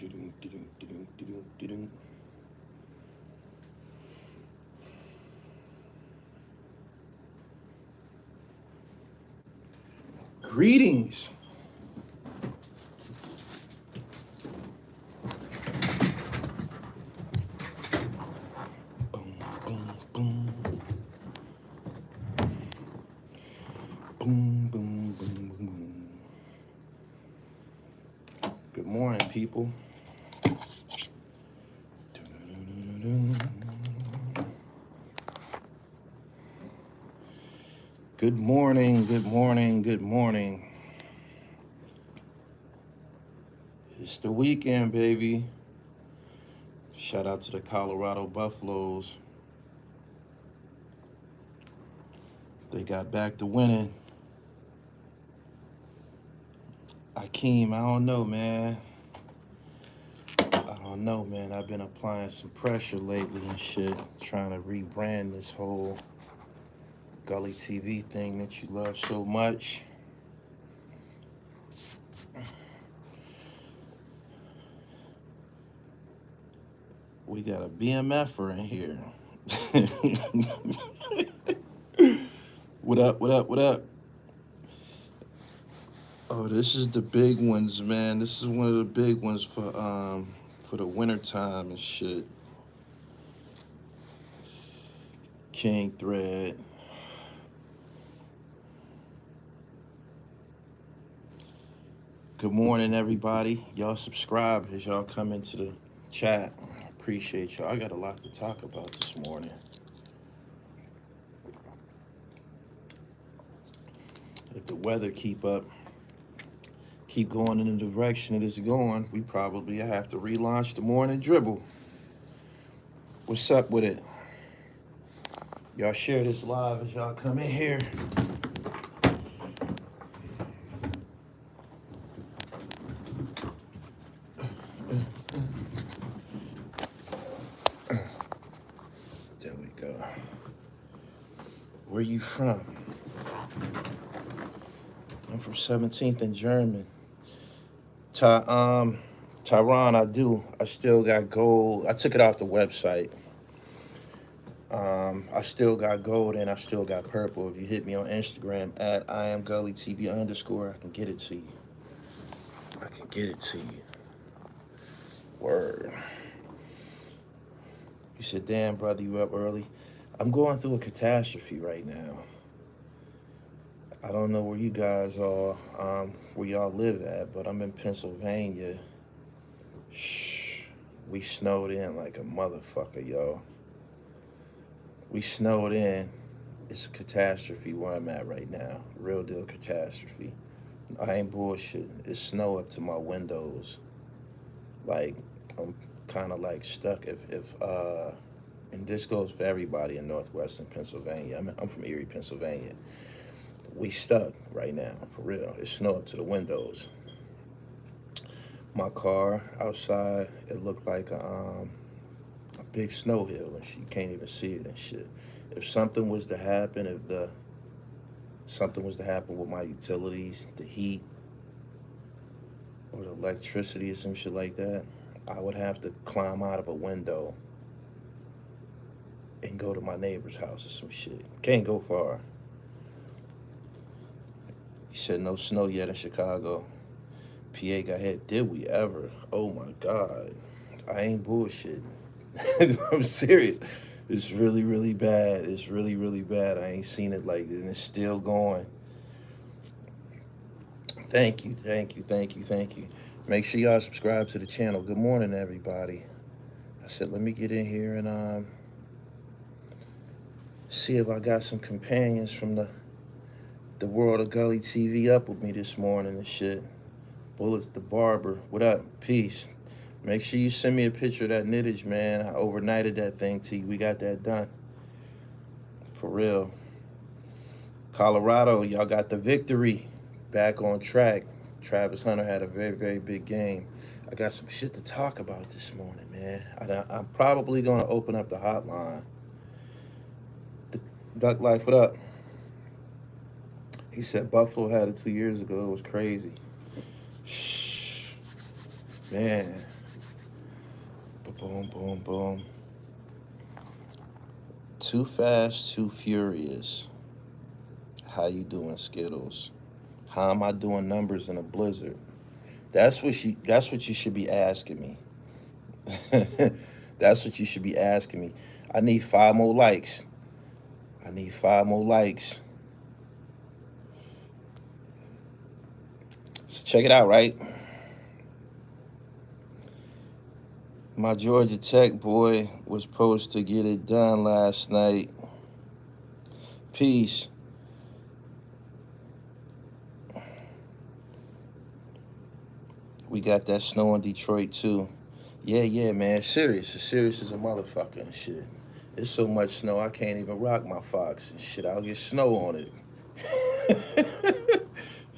Greetings. Boom, boom, boom. Boom, boom, boom, boom, boom. Good morning, people. Good morning, good morning, good morning. It's the weekend, baby. Shout out to the Colorado Buffaloes. They got back to winning. Akeem, I don't know, man. I've been applying some pressure lately and shit, trying to rebrand this whole Gully TV thing that you love so much. We got a BMFer in here. What up, what up, what up? Oh, this is the big ones, man. This is one of the big ones for the winter time and shit. King Thread. Good morning, everybody. Y'all subscribe as y'all come into the chat. Appreciate y'all. I got a lot to talk about this morning. If the weather keep going in the direction it is going, we probably have to relaunch the morning dribble. What's up with it? Y'all share this live as y'all come in here. There we go. Where you from? I'm from 17th and German. Tehran, I still got gold. I took it off the website. I still got gold and I still got purple. If you hit me on Instagram at IamGullyTV_, I can get it to you. Word. You said, damn, brother, you up early? I'm going through a catastrophe right now. I don't know where you guys are, where y'all live at, but I'm in Pennsylvania. Shh. We snowed in like a motherfucker, y'all. We snowed in. It's a catastrophe where I'm at right now. Real deal catastrophe. I ain't bullshitting. It's snow up to my windows. Like, I'm kind of like stuck. And this goes for everybody in northwestern Pennsylvania. I'm from Erie, Pennsylvania. We stuck right now, for real. It's snow up to the windows. My car outside, it looked like a big snow hill, and you can't even see it and shit. If something was to happen, something was to happen with my utilities, the heat, or the electricity or some shit like that, I would have to climb out of a window and go to my neighbor's house or some shit. Can't go far. You said no snow yet in Chicago. PA got hit. Did we ever? Oh my God. I ain't bullshitting. I'm serious. It's really, really bad. It's really, really bad. I ain't seen it like this, and it's still going. Thank you. Make sure y'all subscribe to the channel. Good morning, everybody. I said, let me get in here and see if I got some companions from the world of Gully TV up with me this morning and shit. Bullets the barber. What up? Peace. Make sure you send me a picture of that knittage, man. I overnighted that thing to you. We got that done. For real. Colorado, y'all got the victory. Back on track. Travis Hunter had a very, very big game. I got some shit to talk about this morning, man. I'm probably going to open up the hotline. Duck Life, what up? He said Buffalo had it 2 years ago. It was crazy. Shh. Man, Boom, boom, boom. Too fast, too furious. How you doing, Skittles? How am I doing numbers in a blizzard? That's what you should be asking me. That's what you should be asking me. I need 5 more likes. I need 5 more likes. So check it out, right? My Georgia Tech boy was supposed to get it done last night. Peace. We got that snow in Detroit too. Yeah, man. It's serious. It's serious as a motherfucker and shit. There's so much snow I can't even rock my Fox and shit. I'll get snow on it.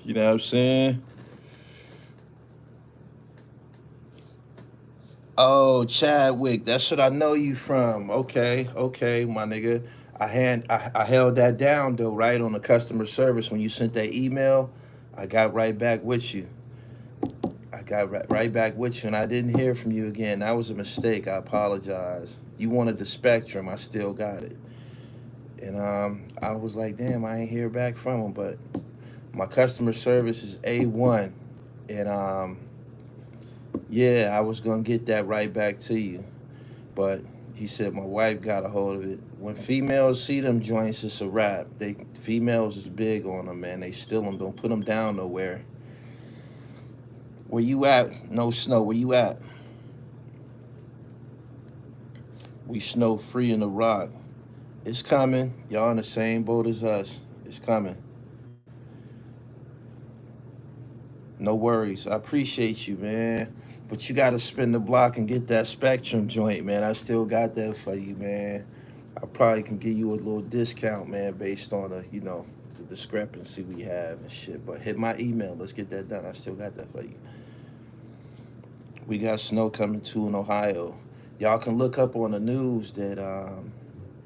You know what I'm saying? Oh, Chadwick, that's what I know you from. Okay, my nigga. I held that down though, right, on the customer service when you sent that email. I got right back with you. I got right back with you, and I didn't hear from you again. That was a mistake. I apologize. You wanted the Spectrum. I still got it. And I was like, damn, I ain't hear back from him. But my customer service is A1. And yeah, I was going to get that right back to you. But he said my wife got a hold of it. When females see them joints, it's a wrap. Females is big on them, man. They steal them. Don't put them down nowhere. Where you at? No snow. Where you at? We snow free in the rock. It's coming. Y'all in the same boat as us. It's coming. No worries. I appreciate you, man. But you got to spin the block and get that Spectrum joint, man. I still got that for you, man. I probably can give you a little discount, man, based on the discrepancy we have and shit. But hit my email. Let's get that done. I still got that for you. We got snow coming too in Ohio. Y'all can look up on the news that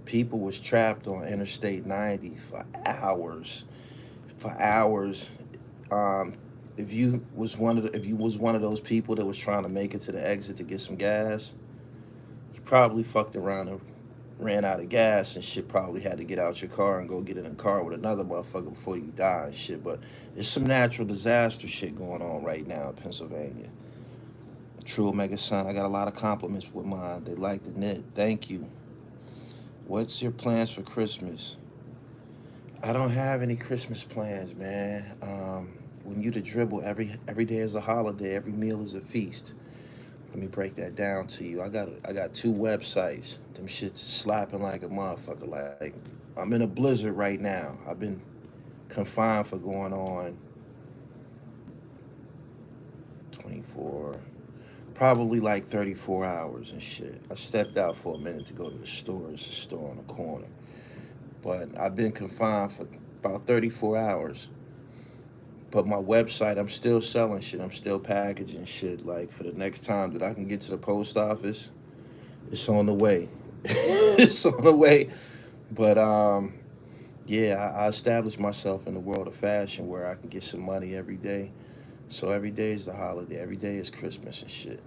people was trapped on Interstate 90 for hours. For hours. If you was one of those people that was trying to make it to the exit to get some gas, you probably fucked around and ran out of gas and shit. Probably had to get out your car and go get in a car with another motherfucker before you die and shit. But it's some natural disaster shit going on right now in Pennsylvania. True Omega Son, I got a lot of compliments with mine. They like the knit. Thank you. What's your plans for Christmas? I don't have any Christmas plans, man. When you the dribble, every day is a holiday. Every meal is a feast. Let me break that down to you. I got 2 websites. Them shits slapping like a motherfucker. Like I'm in a blizzard right now. I've been confined for going on 24, probably like 34 hours and shit. I stepped out for a minute to go to the store. It's a store on the corner. But I've been confined for about 34 hours. But my website, I'm still selling shit. I'm still packaging shit. Like for the next time that I can get to the post office, it's on the way. It's on the way. But yeah, I established myself in the world of fashion where I can get some money every day. So every day is the holiday. Every day is Christmas and shit.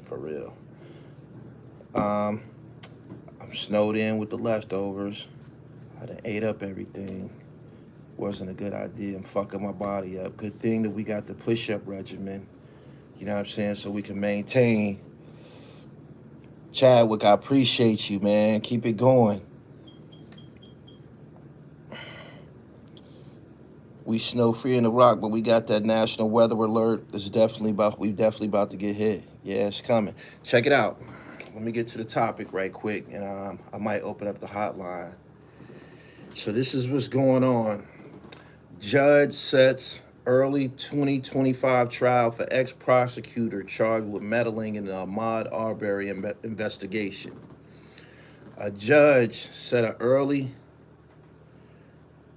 For real. I'm snowed in with the leftovers. I done ate up everything. Wasn't a good idea. I'm fucking my body up. Good thing that we got the push-up regimen. You know what I'm saying? So we can maintain. Chadwick, I appreciate you, man. Keep it going. We snow free in the rock, but we got that national weather alert. We definitely about to get hit. Yeah, it's coming. Check it out. Let me get to the topic right quick, and I might open up the hotline. So this is what's going on. Judge sets early 2025 trial for ex-prosecutor charged with meddling in the Ahmaud Arbery investigation. A judge set an early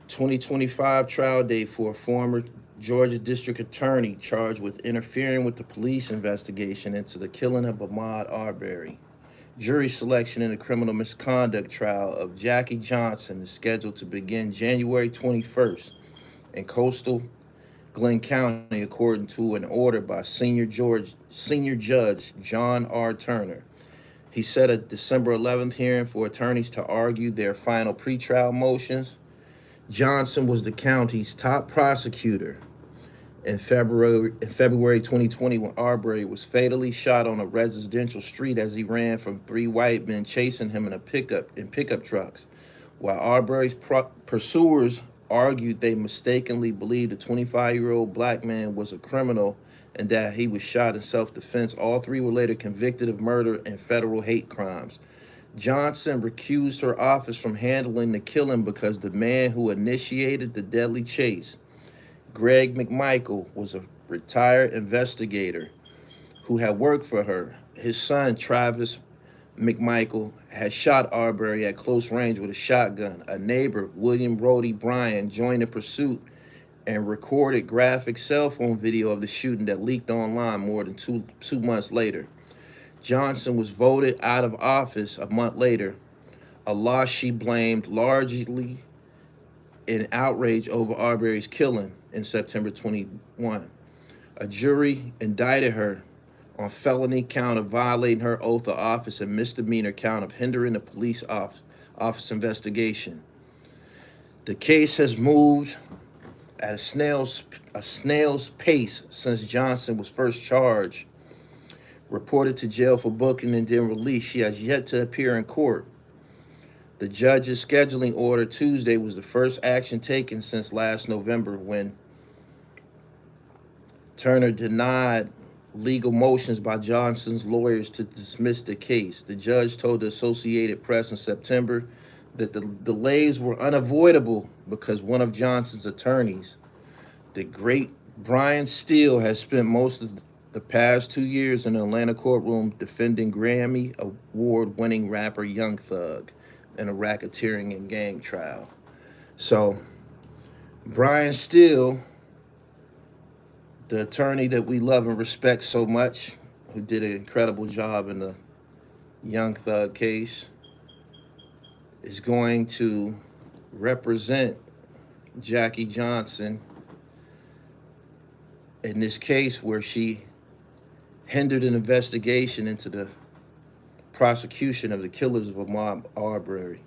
2025 trial date for a former Georgia district attorney charged with interfering with the police investigation into the killing of Ahmaud Arbery. Jury selection in the criminal misconduct trial of Jackie Johnson is scheduled to begin January 21st in coastal Glenn County, according to an order by Senior Judge John R. Turner. He set a December 11th hearing for attorneys to argue their final pretrial motions. Johnson was the county's top prosecutor in February 2020 when Arbery was fatally shot on a residential street as he ran from three white men chasing him in pickup trucks. While Arbery's pursuers argued they mistakenly believed the 25-year-old black man was a criminal and that he was shot in self-defense, all three were later convicted of murder and federal hate crimes. Johnson recused her office from handling the killing because the man who initiated the deadly chase, Greg McMichael, was a retired investigator who had worked for her. His son, Travis McMichael, had shot Arbery at close range with a shotgun. A neighbor, William Brody Bryan, joined the pursuit and recorded graphic cell phone video of the shooting that leaked online more than two months later. Johnson was voted out of office a month later, a loss she blamed largely in outrage over Arbery's killing in September 21. A jury indicted her on felony count of violating her oath of office and misdemeanor count of hindering a police office investigation. The case has moved at a snail's pace since Johnson was first charged, reported to jail for booking and then released. She has yet to appear in court. The judge's scheduling order Tuesday was the first action taken since last November when Turner denied legal motions by Johnson's lawyers to dismiss the case. The judge told the Associated Press in September that the delays were unavoidable because one of Johnson's attorneys, the great Brian Steele, has spent most of the past 2 years in the Atlanta courtroom defending Grammy Award-winning rapper Young Thug in a racketeering and gang trial. So, Brian Steele, the attorney that we love and respect so much, who did an incredible job in the Young Thug case, is going to represent Jackie Johnson in this case where she hindered an investigation into the prosecution of the killers of Ahmaud Arbery.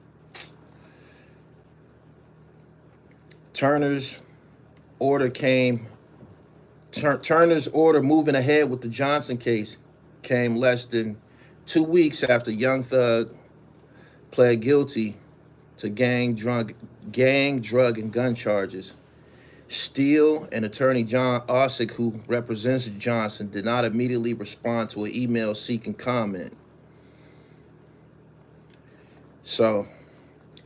Turner's order moving ahead with the Johnson case came less than 2 weeks after Young Thug pled guilty to gang, drug, and gun charges. Steele and attorney John Osick, who represents Johnson, did not immediately respond to an email seeking comment. So,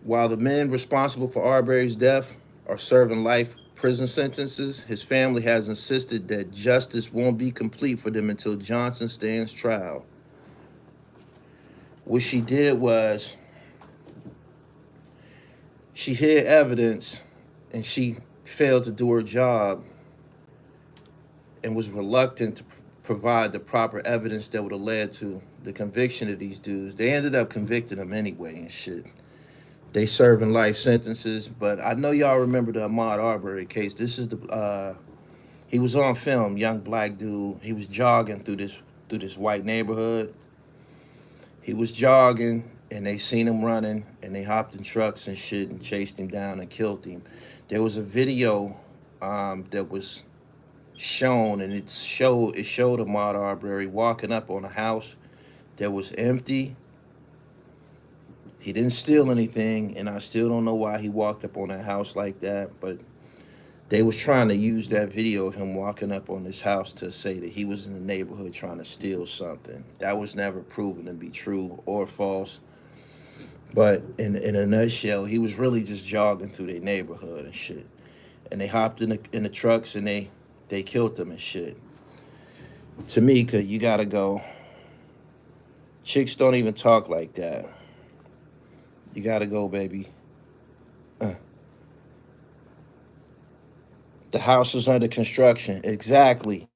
while the men responsible for Arbery's death are serving life prison sentences, his family has insisted that justice won't be complete for them until Johnson stands trial. What she did was she hid evidence and she failed to do her job and was reluctant to provide the proper evidence that would have led to the conviction of these dudes. They ended up convicting them anyway and shit. They serving life sentences, but I know y'all remember the Ahmaud Arbery case. This is he was on film, young black dude. He was jogging through this white neighborhood. He was jogging and they seen him running and they hopped in trucks and shit and chased him down and killed him. There was a video that was shown, and it showed Ahmaud Arbery walking up on a house that was empty. He didn't steal anything, and I still don't know why he walked up on that house like that, but they was trying to use that video of him walking up on this house to say that he was in the neighborhood trying to steal something. That was never proven to be true or false. But in a nutshell, he was really just jogging through their neighborhood and shit. And they hopped in the trucks and they killed him and shit. Tamika, you gotta go. Chicks don't even talk like that. You gotta go, baby. The house is under construction. Exactly.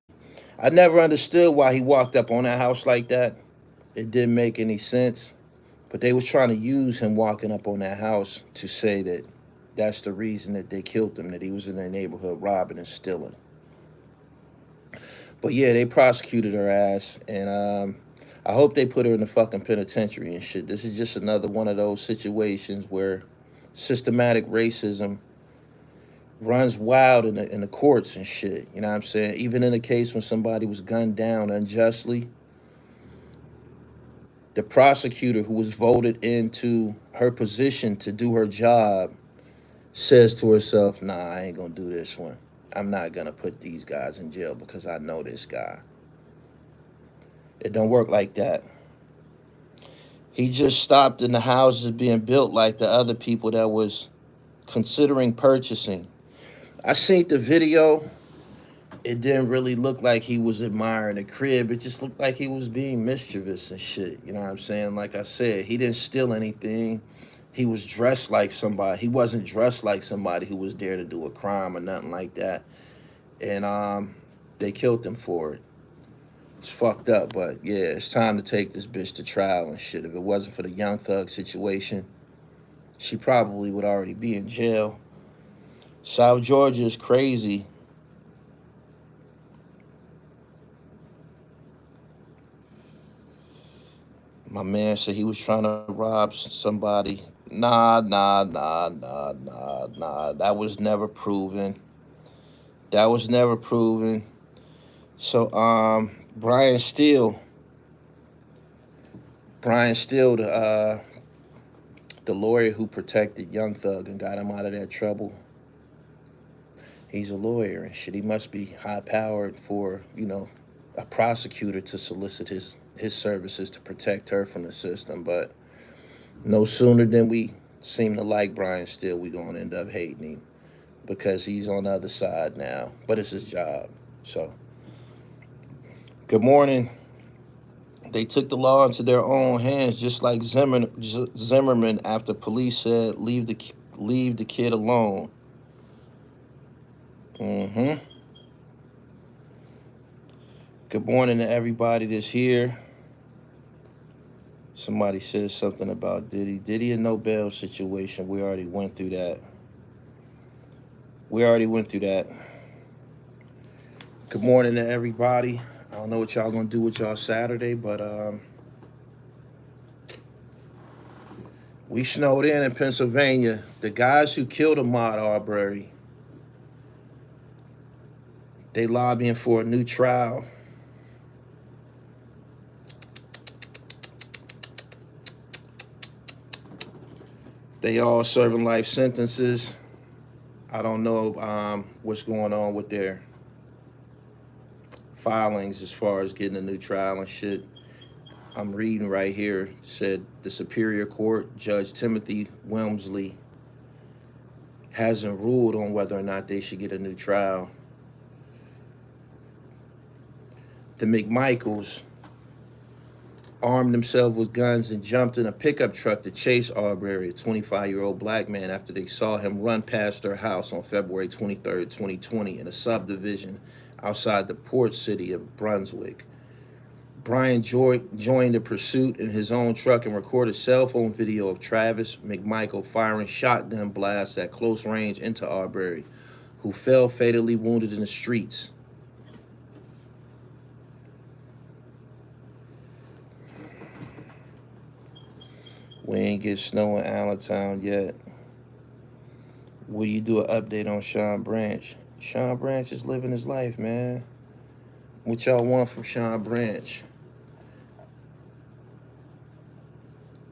I never understood why he walked up on that house like that. It didn't make any sense. But they was trying to use him walking up on that house to say that that's the reason that they killed him, that he was in their neighborhood robbing and stealing. But yeah, they prosecuted her ass. And I hope they put her in the fucking penitentiary and shit. This is just another one of those situations where systematic racism runs wild in the courts and shit. You know what I'm saying? Even in a case when somebody was gunned down unjustly, the prosecutor who was voted into her position to do her job says to herself, nah, I ain't gonna do this one. I'm not gonna put these guys in jail because I know this guy. It don't work like that. He just stopped in the houses being built like the other people that was considering purchasing. I seen the video. It didn't really look like he was admiring the crib. It just looked like he was being mischievous and shit. You know what I'm saying? Like I said, he didn't steal anything. He was dressed like somebody. He wasn't dressed like somebody who was there to do a crime or nothing like that. And they killed him for it. It's fucked up, but yeah, it's time to take this bitch to trial and shit. If it wasn't for the Young Thug situation, she probably would already be in jail. South Georgia is crazy. My man said he was trying to rob somebody. Nah. That was never proven. That was never proven. So, Brian Steele, the lawyer who protected Young Thug and got him out of that trouble, he's a lawyer and shit. He must be high powered for, a prosecutor to solicit his services to protect her from the system. But no sooner than we seem to like Brian Steele, we gonna end up hating him because he's on the other side now. But it's his job. So, good morning. They took the law into their own hands, just like Zimmerman after police said, leave the kid alone. Good morning to everybody that's here. Somebody says something about Diddy and no bail situation. We already went through that. Good morning to everybody. I don't know what y'all gonna do with y'all Saturday, but we snowed in Pennsylvania. The guys who killed Ahmaud Arbery, they lobbying for a new trial. They all serving life sentences. I don't know what's going on with their filings as far as getting a new trial and shit. I'm reading right here, said the Superior Court Judge Timothy Wilmsley hasn't ruled on whether or not they should get a new trial. The McMichaels armed themselves with guns and jumped in a pickup truck to chase Arbery, a 25-year-old black man, after they saw him run past their house on February 23rd, 2020 in a subdivision outside the port city of Brunswick. Brian joined the pursuit in his own truck and recorded cell phone video of Travis McMichael firing shotgun blasts at close range into Arbery, who fell fatally wounded in the streets. We ain't get snow in Allentown yet. Will you do an update on Sean Branch? Sean Branch is living his life, man. What y'all want from Sean Branch?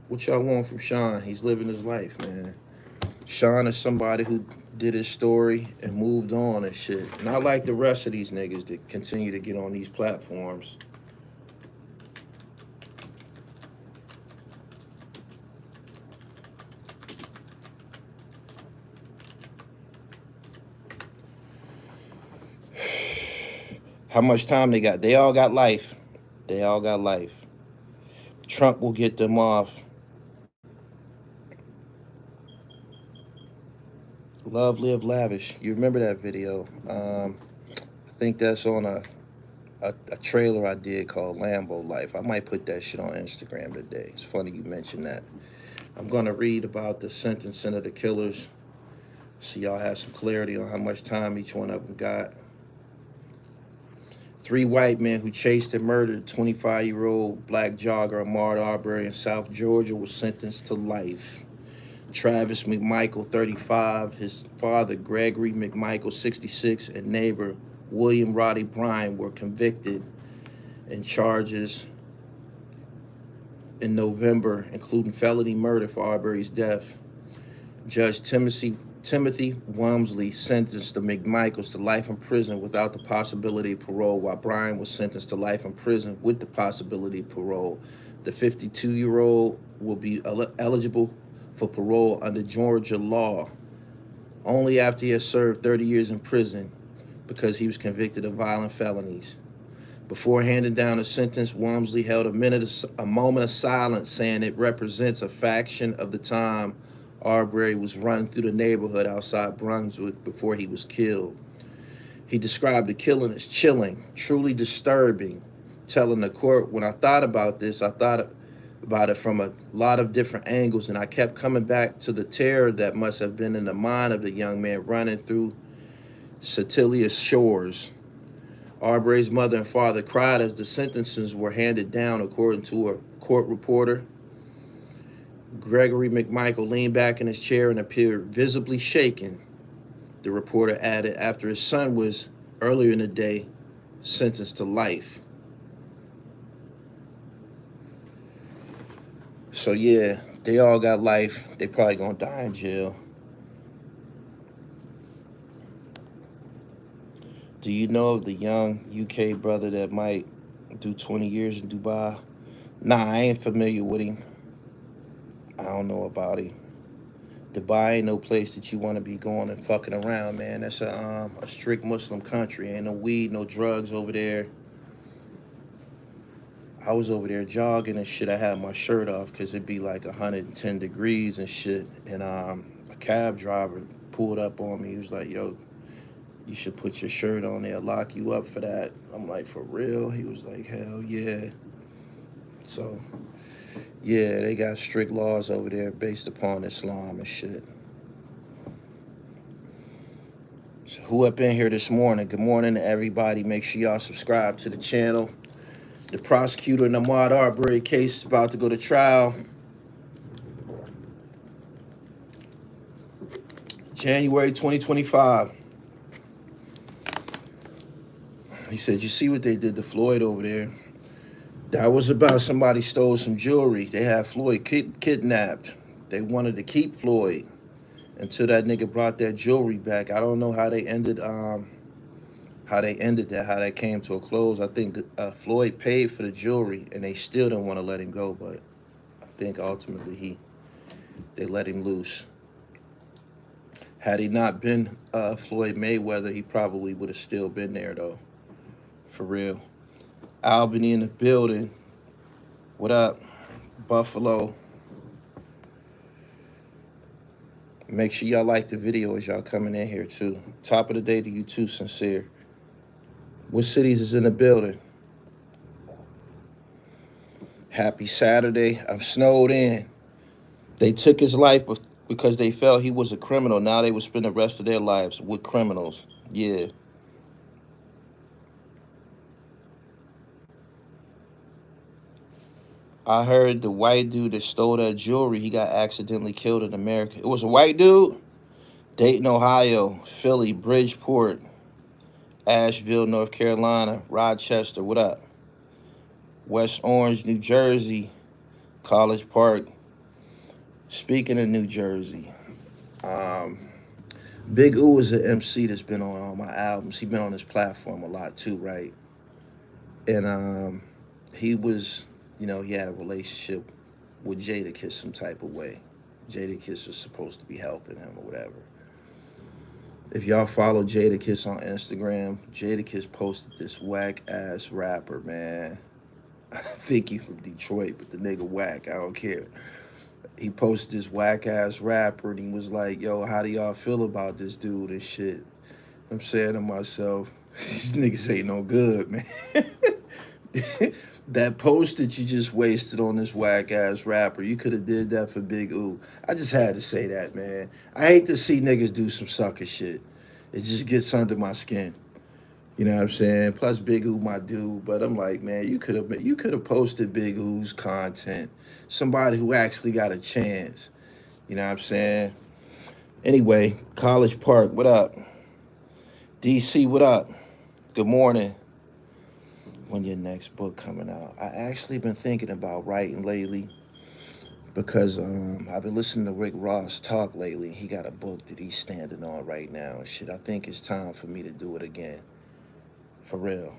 What y'all want from Sean? He's living his life, man. Sean is somebody who did his story and moved on and shit. Not like the rest of these niggas that continue to get on these platforms. How much time they got? They all got life. Trump will get them off. Love, live, lavish. You remember that video? I think that's on a trailer I did called Lambo Life. I might put that shit on Instagram today. It's funny you mentioned that. I'm going to read about the sentencing of the killers so y'all have some clarity on how much time each one of them got. Three white men who chased and murdered 25-year-old black jogger Ahmaud Arbery in South Georgia were sentenced to life. Travis McMichael, 35, his father Gregory McMichael, 66, and neighbor William Roddy Bryan were convicted in charges in November, including felony murder for Arbery's death. Judge Timothy Wamsley sentenced the McMichaels to life in prison without the possibility of parole, while Bryan was sentenced to life in prison with the possibility of parole. The 52-year-old will be eligible for parole under Georgia law only after he has served 30 years in prison because he was convicted of violent felonies. Before handing down a sentence, Wamsley held a moment of silence, saying it represents a fraction of the time Arbery was running through the neighborhood outside Brunswick before he was killed. He described the killing as chilling, truly disturbing, telling the court, "When I thought about this, I thought about it from a lot of different angles, and I kept coming back to the terror that must have been in the mind of the young man running through Satilius shores." Arbery's mother and father cried as the sentences were handed down, according to a court reporter. Gregory McMichael leaned back in his chair and appeared visibly shaken, the reporter added, after his son was, earlier in the day, sentenced to life. So yeah, they all got life. They probably gonna die in jail. Do you know of the young UK brother that might do 20 years in Dubai? Nah, I ain't familiar with him. I don't know about him. Dubai ain't no place that you want to be going and fucking around, man. That's a strict Muslim country. Ain't no weed, no drugs over there. I was over there jogging and shit. I had my shirt off because it'd be like 110 degrees and shit. And a cab driver pulled up on me. He was like, "Yo, you should put your shirt on. They'll lock you up for that." I'm like, "For real?" He was like, "Hell yeah." So, yeah, they got strict laws over there based upon Islam and shit. So who up in here this morning? Good morning to everybody. Make sure y'all subscribe to the channel. The prosecutor in the Ahmaud Arbery case is about to go to trial. January 2025. He said, "You see what they did to Floyd over there? That was about somebody stole some jewelry. They had Floyd kidnapped. They wanted to keep Floyd until that nigga brought that jewelry back." I don't know how they ended that, how that came to a close. I think Floyd paid for the jewelry and they still didn't want to let him go, but I think ultimately they let him loose. Had he not been Floyd Mayweather, he probably would have still been there though. For real. Albany in the building. What up? Buffalo. Make sure y'all like the video as y'all coming in here too. Top of the day to you too, Sincere. What cities is in the building? Happy Saturday. I'm snowed in. They took his life because they felt he was a criminal. Now they would spend the rest of their lives with criminals. Yeah. I heard the white dude that stole that jewelry, he got accidentally killed in America. It was a white dude? Dayton, Ohio, Philly, Bridgeport, Asheville, North Carolina, Rochester, what up? West Orange, New Jersey, College Park. Speaking of New Jersey, Big U is an MC that's been on all my albums. He's been on this platform a lot too, right? And he was, you know, he had a relationship with Jadakiss some type of way. Jadakiss was supposed to be helping him or whatever. If y'all follow Jadakiss on Instagram, Jadakiss posted this whack-ass rapper, man. I think he from Detroit, but the nigga whack, I don't care. He posted this whack-ass rapper, and he was like, "Yo, how do y'all feel about this dude and shit?" I'm saying to myself, these niggas ain't no good, man. That post that you just wasted on this whack-ass rapper, you could have did that for Big U. I just had to say that, man. I hate to see niggas do some sucker shit. It just gets under my skin. You know what I'm saying? Plus Big U my dude, but I'm like, man, you could have posted Big U's content. Somebody who actually got a chance. You know what I'm saying? Anyway, College Park, what up? DC, what up? Good morning. When your next book coming out? I actually been thinking about writing lately because I've been listening to Rick Ross talk lately. He got a book that he's standing on right now and shit. I think it's time for me to do it again. For real.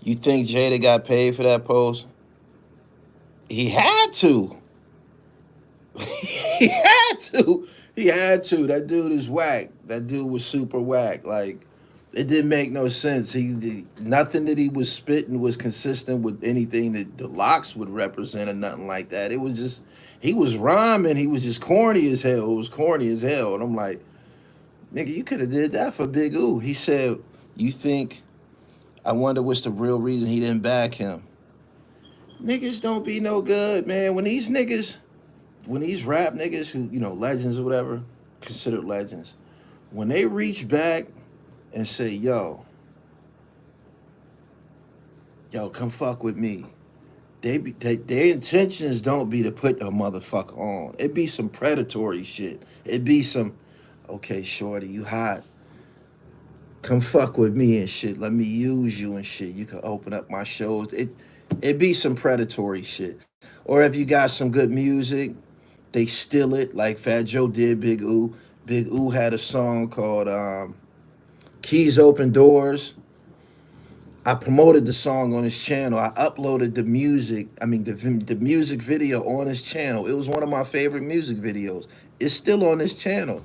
You think Jada got paid for that post? He had to. He had to. He had to. That dude is whack. That dude was super whack. Like, it didn't make no sense. Nothing that he was spitting was consistent with anything that the locks would represent or nothing like that. It was just he was rhyming. He was just corny as hell. It was corny as hell. And I'm like, nigga, you could have did that for Big U. He said, you think? I wonder what's the real reason he didn't back him. Niggas don't be no good, man. When these rap niggas who, legends or whatever, considered legends, when they reach back and say, come fuck with me, their intentions don't be to put a motherfucker on. It be some predatory shit. It be some, okay, shorty, you hot. Come fuck with me and shit. Let me use you and shit. You can open up my shows. It be some predatory shit. Or if you got some good music, they steal it like Fat Joe did Big U. Big U had a song called Keys Open Doors. I promoted the song on his channel. I uploaded the music, the music video on his channel. It was one of my favorite music videos. It's still on his channel.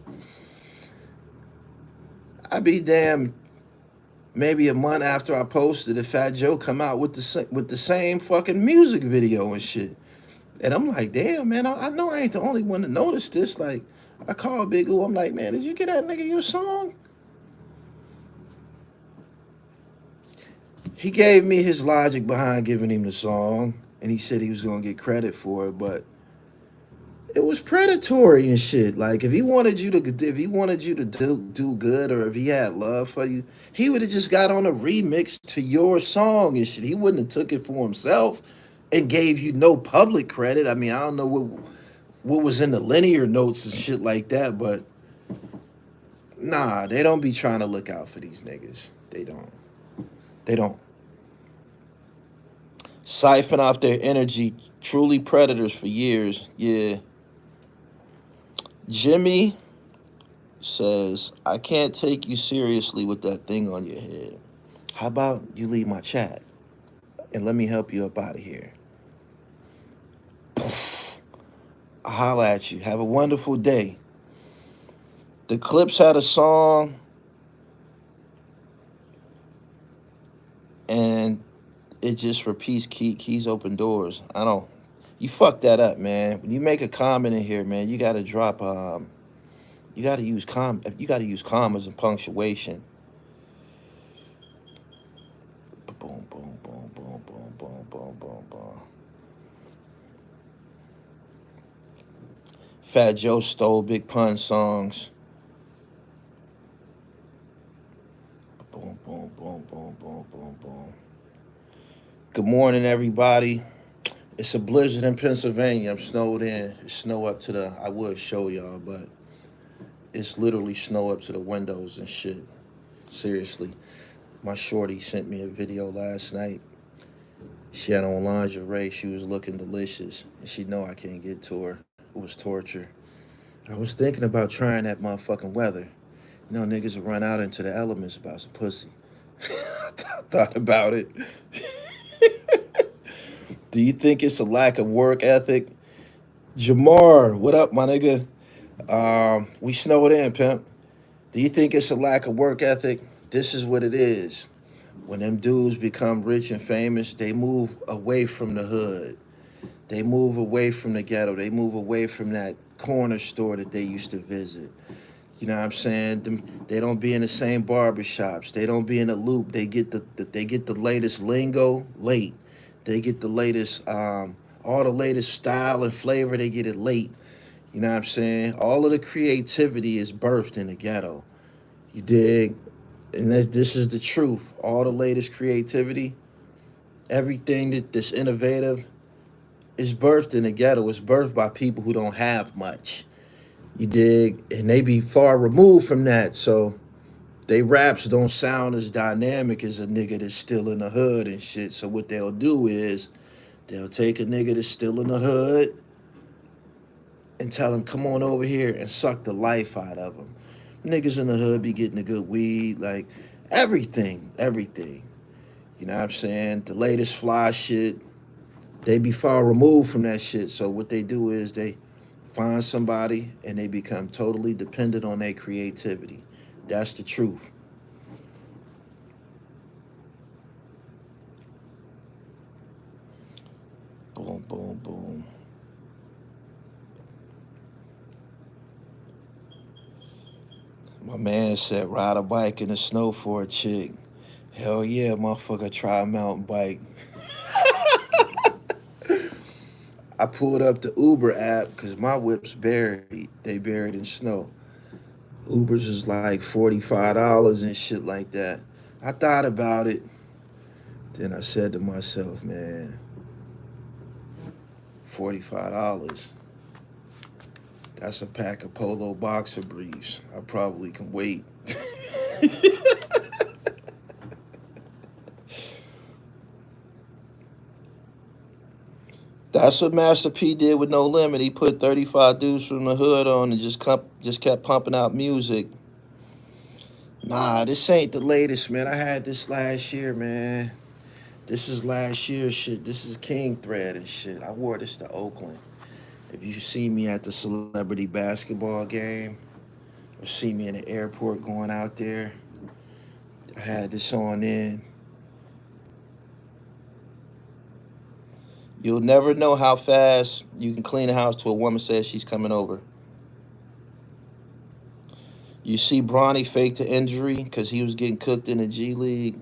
I'd be damn, maybe a month after I posted it, Fat Joe come out with the same fucking music video and shit. And I'm like, damn, man, I know I ain't the only one to notice this. Like, I called Big U. I'm like, man, did you get that nigga your song? He gave me his logic behind giving him the song, and he said he was gonna get credit for it, but it was predatory and shit. Like, if he wanted you to do good, or if he had love for you, he would have just got on a remix to your song and shit. He wouldn't have took it for himself and gave you no public credit. I mean, I don't know what was in the linear notes and shit like that, but nah, they don't be trying to look out for these niggas. They don't. They don't. Siphon off their energy, truly predators for years. Yeah. Jimmy says, I can't take you seriously with that thing on your head. How about you leave my chat and let me help you up out of here? I'll holla at you. Have a wonderful day. The Clips had a song, and it just repeats keys open doors. You fucked that up, man. When you make a comment in here, man, you gotta drop you gotta use commas and punctuation. Boom, boom, boom, boom, boom, boom, boom, boom, boom. Fat Joe stole Big Pun songs. Boom, boom, boom, boom, boom, boom, boom. Good morning, everybody. It's a blizzard in Pennsylvania. I'm snowed in. It's snow up to I would show y'all, but it's literally snow up to the windows and shit. Seriously. My shorty sent me a video last night. She had on lingerie. She was looking delicious. And she know I can't get to her. It was torture. I was thinking about trying that motherfucking weather. Niggas will run out into the elements about some pussy. I thought about it. Do you think it's a lack of work ethic? Jamar, what up, my nigga? We snowed in, pimp. Do you think it's a lack of work ethic? This is what it is. When them dudes become rich and famous, they move away from the hood. They move away from the ghetto. They move away from that corner store that they used to visit. You know what I'm saying? They don't be in the same barbershops. They don't be in the loop. They get the latest lingo late. They get the latest, all the latest style and flavor. They get it late. You know what I'm saying? All of the creativity is birthed in the ghetto. You dig? And this is the truth. All the latest creativity, everything that's innovative is birthed in the ghetto. It's birthed by people who don't have much. You dig? And they be far removed from that. So they raps don't sound as dynamic as a nigga that's still in the hood and shit. So what they'll do is they'll take a nigga that's still in the hood and tell him, come on over here and suck the life out of him. Niggas in the hood be getting the good weed, like everything. You know what I'm saying? The latest fly shit, they be far removed from that shit. So what they do is they find somebody and they become totally dependent on their creativity. That's the truth. Boom, boom, boom. My man said ride a bike in the snow for a chick. Hell yeah, motherfucker, try a mountain bike. I pulled up the Uber app because my whip's buried. They buried in snow. Ubers is like $45 and shit like that. I thought about it. Then I said to myself, man, $45. That's a pack of polo boxer briefs. I probably can wait. That's what Master P did with No Limit. He put 35 dudes from the hood on and just kept pumping out music. Nah, this ain't the latest, man. I had this last year, man. This is last year's shit. This is King Thread and shit. I wore this to Oakland. If you see me at the celebrity basketball game or see me in the airport going out there, I had this on in. You'll never know how fast you can clean a house till a woman says she's coming over. You see Bronny fake the injury because he was getting cooked in the G League.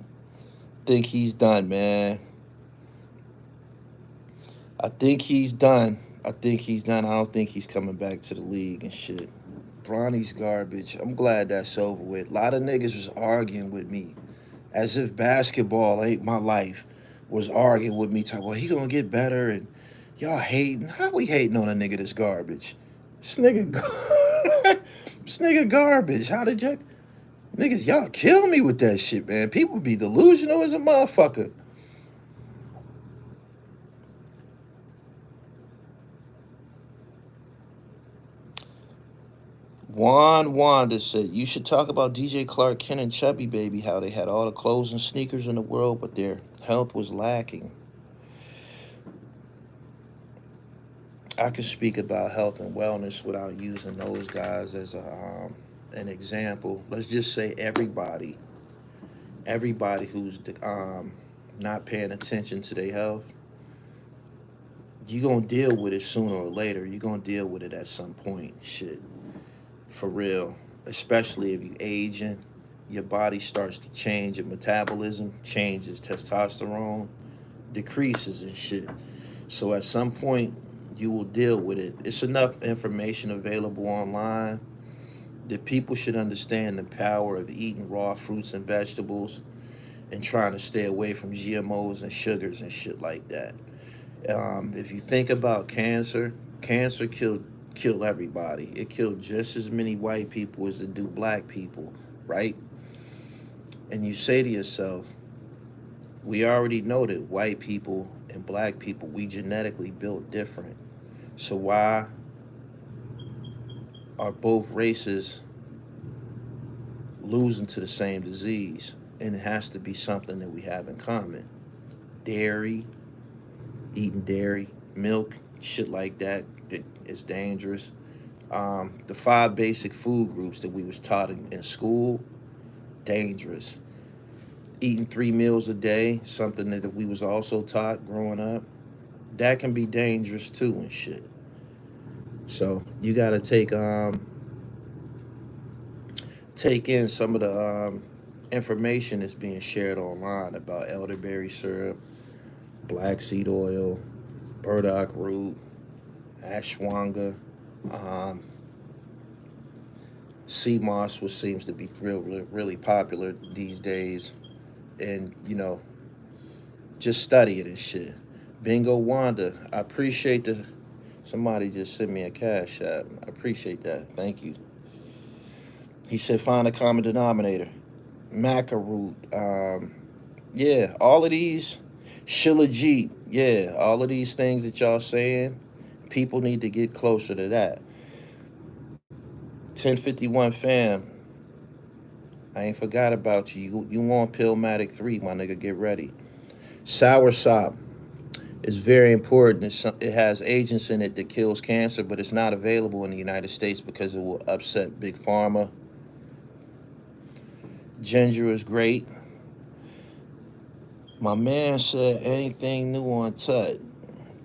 Think he's done, man. I think he's done. I think he's done. I don't think he's coming back to the league and shit. Bronny's garbage. I'm glad that's over with. A lot of niggas was arguing with me as if basketball ain't my life. Was arguing with me, talking, well, he gonna get better and y'all hating. How we hating on a nigga that's garbage? This nigga, this nigga garbage. How did y'all, niggas, y'all kill me with that shit, man. People be delusional as a motherfucker. Juan Wanda said, you should talk about DJ Clark Kent and Chubby Baby, how they had all the clothes and sneakers in the world, but their health was lacking. I could speak about health and wellness without using those guys as an example. Let's just say everybody who's not paying attention to their health, you're going to deal with it sooner or later. You're going to deal with it at some point. Shit. For real. Especially if you aging, your body starts to change. Your metabolism changes. Testosterone decreases and shit. So at some point, you will deal with it. It's enough information available online that people should understand the power of eating raw fruits and vegetables and trying to stay away from GMOs and sugars and shit like that. If you think about cancer, cancer killed everybody. It killed just as many white people as it do black people, right? And you say to yourself, we already know that white people and black people, we genetically built different. So why are both races losing to the same disease? And it has to be something that we have in common. Dairy, eating dairy, milk, shit like that is dangerous. The 5 basic food groups that we was taught in school, dangerous. Eating 3 meals a day, something that we was also taught growing up, that can be dangerous too and shit. So you gotta take in some of the information that's being shared online about elderberry syrup, black seed oil, burdock root, ashwagandha, Um, CMOS, which seems to be really popular these days, and just studying this shit. Bingo Wanda, I appreciate the. Somebody just sent me a cash app. I appreciate that. Thank you. He said, find a common denominator. Macaroot. Yeah, all of these. Shilajit. Yeah, all of these things that y'all saying, people need to get closer to that. 1051 fam. I ain't forgot about you. You want PILLMATIC 3, my nigga. Get ready. Soursop is very important. It has agents in it that kills cancer, but it's not available in the United States because it will upset Big Pharma. Ginger is great. My man said, anything new on Tut?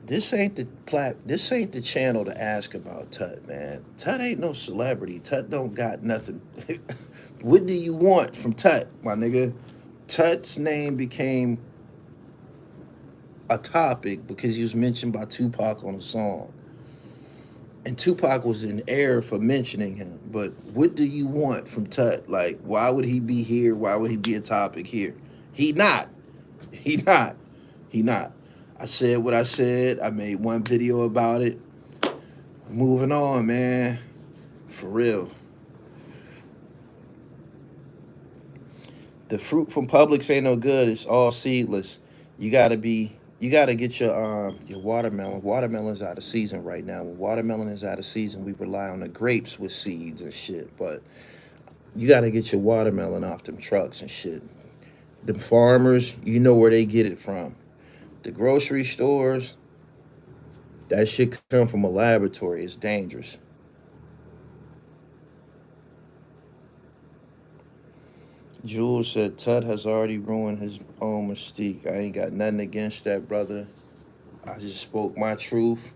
This ain't the channel to ask about Tut, man. Tut ain't no celebrity. Tut don't got nothing. What do you want from Tut, my nigga? Tut's name became a topic because he was mentioned by Tupac on a song. And Tupac was in error for mentioning him. But what do you want from Tut? Like, why would he be here? Why would he be a topic here? He not. He not. He not. I said what I said. I made one video about it. Moving on, man. For real. The fruit from Publix ain't no good. It's all seedless. You gotta get your watermelon. Watermelon's out of season right now. When watermelon is out of season, we rely on the grapes with seeds and shit. But you gotta get your watermelon off them trucks and shit. The farmers, you know where they get it from. The grocery stores, that shit come from a laboratory. It's dangerous. Jules said Tut has already ruined his own mystique. I ain't got nothing against that, brother. I just spoke my truth.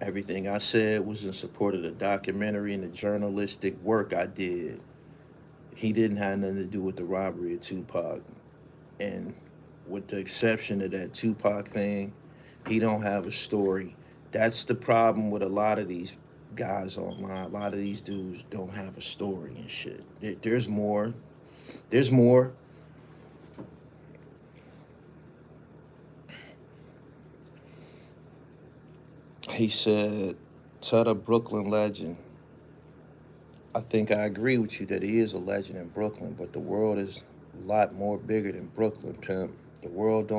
Everything I said was in support of the documentary and the journalistic work I did. He didn't have nothing to do with the robbery of Tupac. And with the exception of that Tupac thing, he don't have a story. That's the problem with a lot of these guys online. A lot of these dudes don't have a story and shit. There's more. There's more. He said, Tut a Brooklyn legend. I think I agree with you that he is a legend in Brooklyn, but the world is a lot more bigger than Brooklyn, pimp. The world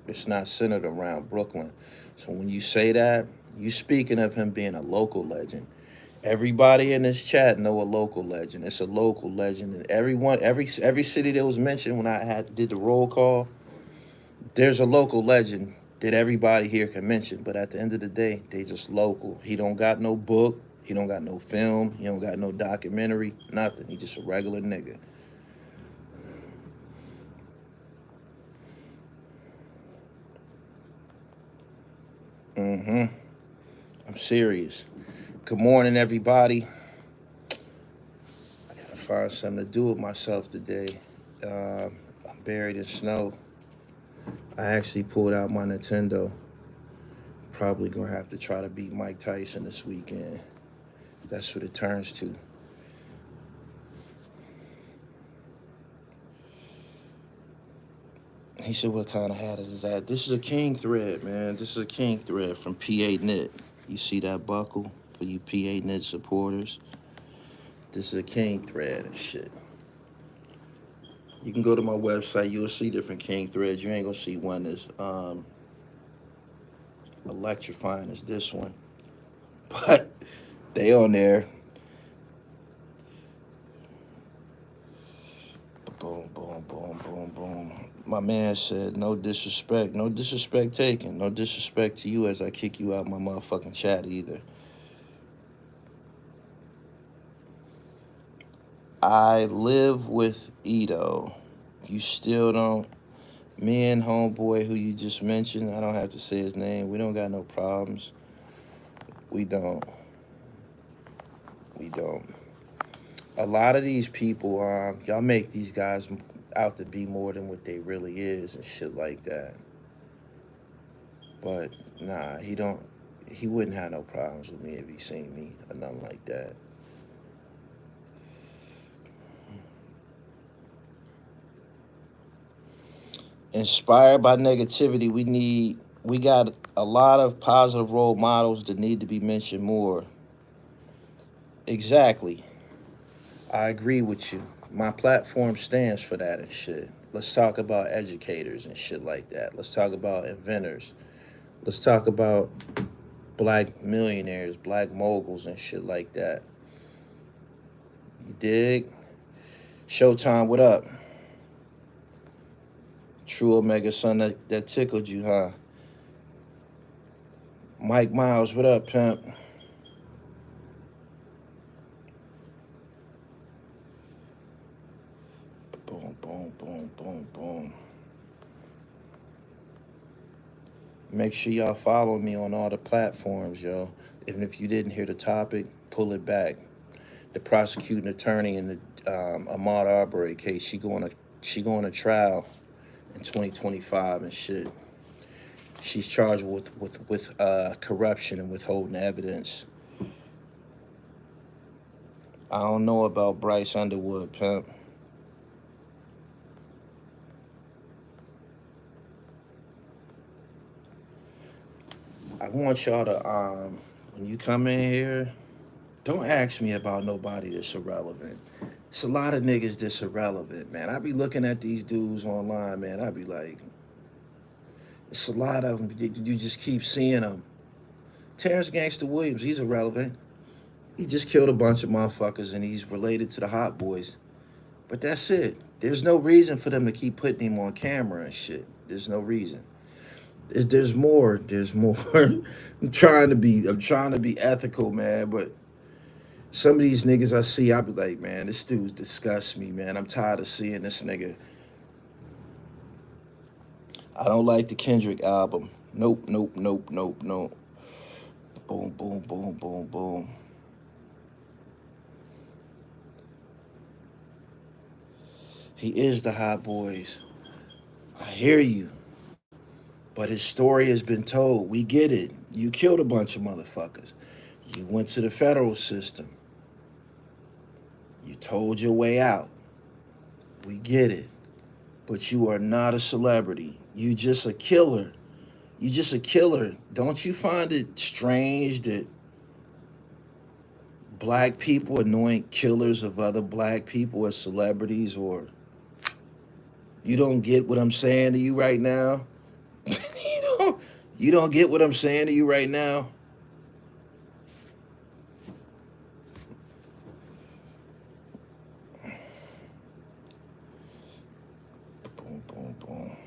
it's not centered around Brooklyn. So when you say that, you speaking of him being a local legend. Everybody in this chat know a local legend. It's a local legend, and every city that was mentioned when I did the roll call, there's a local legend that everybody here can mention. But at the end of the day, they just local. He don't got no book. He don't got no film. He don't got no documentary. Nothing. He just a regular nigga. I'm serious. Good morning, everybody. I gotta find something to do with myself today. I'm buried in snow. I actually pulled out my Nintendo. Probably gonna have to try to beat Mike Tyson this weekend. That's what it turns to. He said, what kind of hat is that? This is a king thread, man. This is a king thread from PA Knit. You see that buckle for you PA Knit supporters? This is a king thread and shit. You can go to my website. You'll see different king threads. You ain't gonna see one that's electrifying as this one. But they on there. Boom, boom, boom, boom, boom. My man said, no disrespect. No disrespect taken. No disrespect to you as I kick you out my motherfucking chat either. I live with Ito. You still don't. Me and homeboy who you just mentioned, I don't have to say his name. We don't got no problems. We don't. We don't. A lot of these people, y'all make these guys out to be more than what they really is and shit like that. But nah, he don't. he wouldn't have no problems with me if he seen me or nothing like that. Inspired by negativity, we got a lot of positive role models that need to be mentioned more. Exactly. I agree with you. My platform stands for that and shit. Let's talk about educators and shit like that. Let's talk about inventors. Let's talk about black millionaires, black moguls and shit like that. You dig? Showtime, what up? True Omega son that tickled you, huh? Mike Miles, what up, pimp? Boom, boom, boom, boom, boom. Make sure y'all follow me on all the platforms, yo. Even if you didn't hear the topic, pull it back. The prosecuting attorney in the Ahmaud Arbery case, she going to trial in 2025 and shit. She's charged with corruption and withholding evidence. I don't know about Bryce Underwood, pimp. I want y'all to when you come in here, don't ask me about nobody that's irrelevant. It's a lot of niggas that's irrelevant, man. I be looking at these dudes online, man. I be like, it's a lot of them. You just keep seeing them. Terrence Gangster Williams, he's irrelevant. He just killed a bunch of motherfuckers and he's related to the Hot Boys. But that's it. There's no reason for them to keep putting him on camera and shit. There's no reason. There's more. There's more. I'm trying to be ethical, man. But some of these niggas I see, I be like, man, this dude disgusts me, man. I'm tired of seeing this nigga. I don't like the Kendrick album. Nope, nope, nope, nope, nope. Boom, boom, boom, boom, boom. He is the Hot Boys. I hear you. But his story has been told. We get it. You killed a bunch of motherfuckers. You went to the federal system. You told your way out. We get it. But you are not a celebrity. You just a killer. You just a killer. Don't you find it strange that black people anoint killers of other black people as celebrities? Or you don't get what I'm saying to you right now? you don't get what I'm saying to you right now? Boom, boom, boom.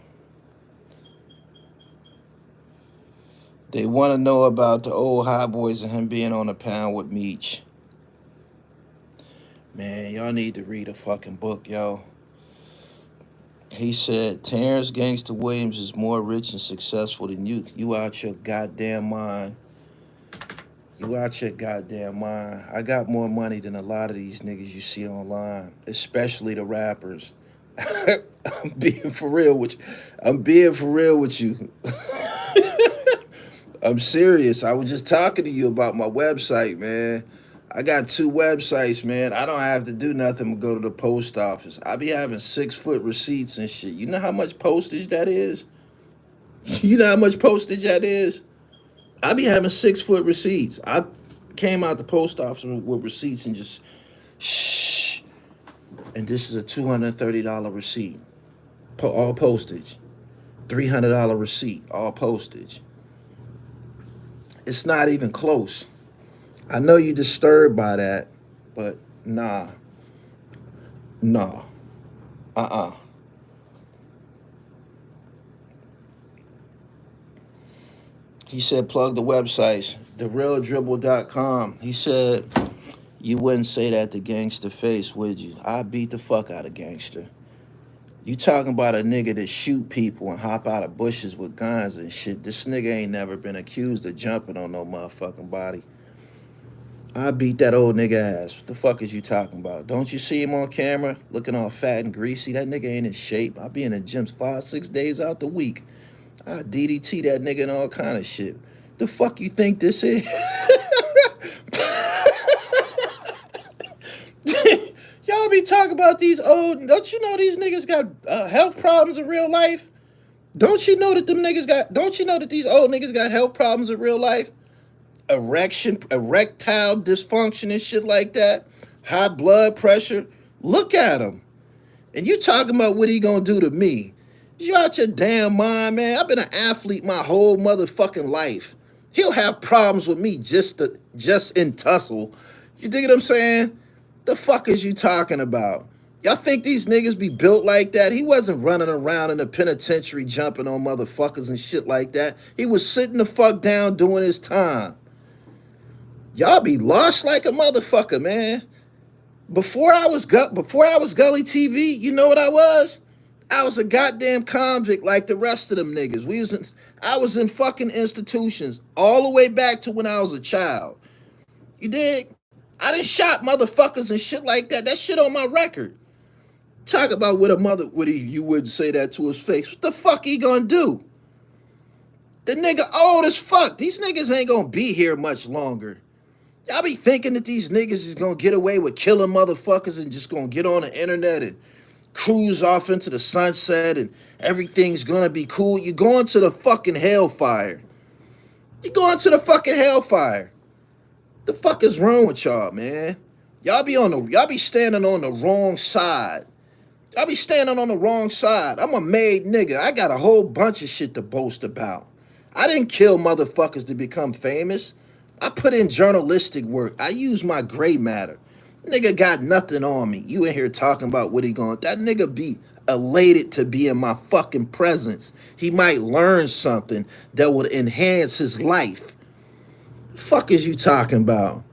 They want to know about the old Hot Boys and him being on a pound with Meech. Man, y'all need to read a fucking book, yo. He said, Terrence Gangster Williams is more rich and successful than you. You out your goddamn mind. You out your goddamn mind. I got more money than a lot of these niggas you see online, especially the rappers. I'm being for real with you. I'm being for real with you. I'm serious. I was just talking to you about my website, man. I got 2 websites, man. I don't have to do nothing but go to the post office. I be having 6-foot receipts and shit. You know how much postage that is? You know how much postage that is? I be having 6-foot receipts. I came out the post office with receipts and just shh. And this is a $230 receipt. All postage. $300 receipt. All postage. It's not even close. I know you're disturbed by that, but nah. Nah. Uh-uh. He said plug the websites. TheRealDribble.com. He said you wouldn't say that to Gangster Face, would you? I beat the fuck out of Gangster. You talking about a nigga that shoot people and hop out of bushes with guns and shit. This nigga ain't never been accused of jumping on no motherfucking body. I beat that old nigga ass. What the fuck is you talking about? Don't you see him on camera looking all fat and greasy? That nigga ain't in shape. I be in the gym 5-6 days out the week. I DDT that nigga and all kind of shit. The fuck you think this is? Y'all be talking about these old. Don't you know these niggas got health problems in real life? Don't you know that them niggas got? Don't you know that these old niggas got health problems in real life? Erectile dysfunction and shit like that. High blood pressure. Look at him. And you talking about what he gonna do to me? You out your damn mind, man. I've been an athlete my whole motherfucking life. He'll have problems with me just in tussle. You dig what I'm saying? The fuck is you talking about? Y'all think these niggas be built like that? He wasn't running around in the penitentiary jumping on motherfuckers and shit like that. He was sitting the fuck down doing his time. Y'all be lost like a motherfucker, man. Before I was Gully TV, you know what I was? I was a goddamn convict like the rest of them niggas. I was in fucking institutions all the way back to when I was a child. You dig? I done shot motherfuckers and shit like that. That shit on my record. Talk about you wouldn't say that to his face. What the fuck he gonna do? The nigga old as fuck. These niggas ain't gonna be here much longer. Y'all be thinking that these niggas is gonna get away with killing motherfuckers and just gonna get on the internet and cruise off into the sunset and everything's gonna be cool. You're going to the fucking hellfire. You're going to the fucking hellfire. The fuck is wrong with y'all, man? Y'all be standing on the wrong side. Y'all be standing on the wrong side. I'm a made nigga. I got a whole bunch of shit to boast about. I didn't kill motherfuckers to become famous. I put in journalistic work. I use my gray matter. Nigga got nothing on me. You in here talking about what he going. That nigga be elated to be in my fucking presence. He might learn something that would enhance his life. The fuck is you talking about?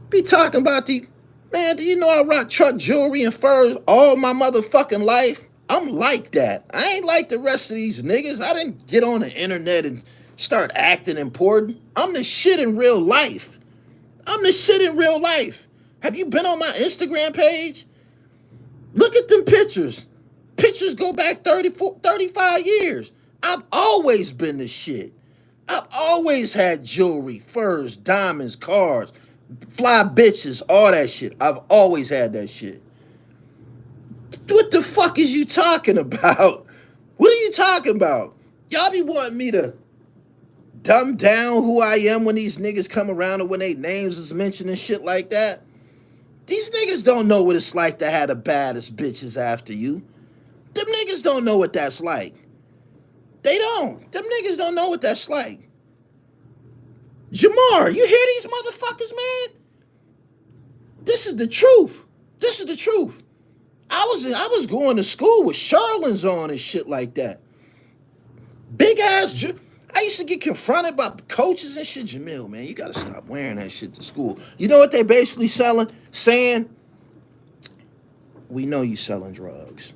Be talking about man, do you know I rock truck jewelry and furs all my motherfucking life? I'm like that. I ain't like the rest of these niggas. I didn't get on the internet and start acting important. I'm the shit in real life. I'm the shit in real life. Have you been on my Instagram page? Look at them pictures. Pictures go back 35 years. I've always been the shit. I've always had jewelry, furs, diamonds, cars, fly bitches, all that shit. I've always had that shit. What the fuck is you talking about? What are you talking about? Y'all be wanting me to dumb down who I am when these niggas come around or when they names is mentioned and shit like that. These niggas don't know what it's like to have the baddest bitches after you. Them niggas don't know what that's like. They don't. Them niggas don't know what that's like. Jamar, you hear these motherfuckers, man? This is the truth. This is the truth. I was going to school with Charlans on and shit like that. Big ass. I used to get confronted by coaches and shit. Jamil, man, you gotta stop wearing that shit to school. You know what they basically saying? We know you selling drugs.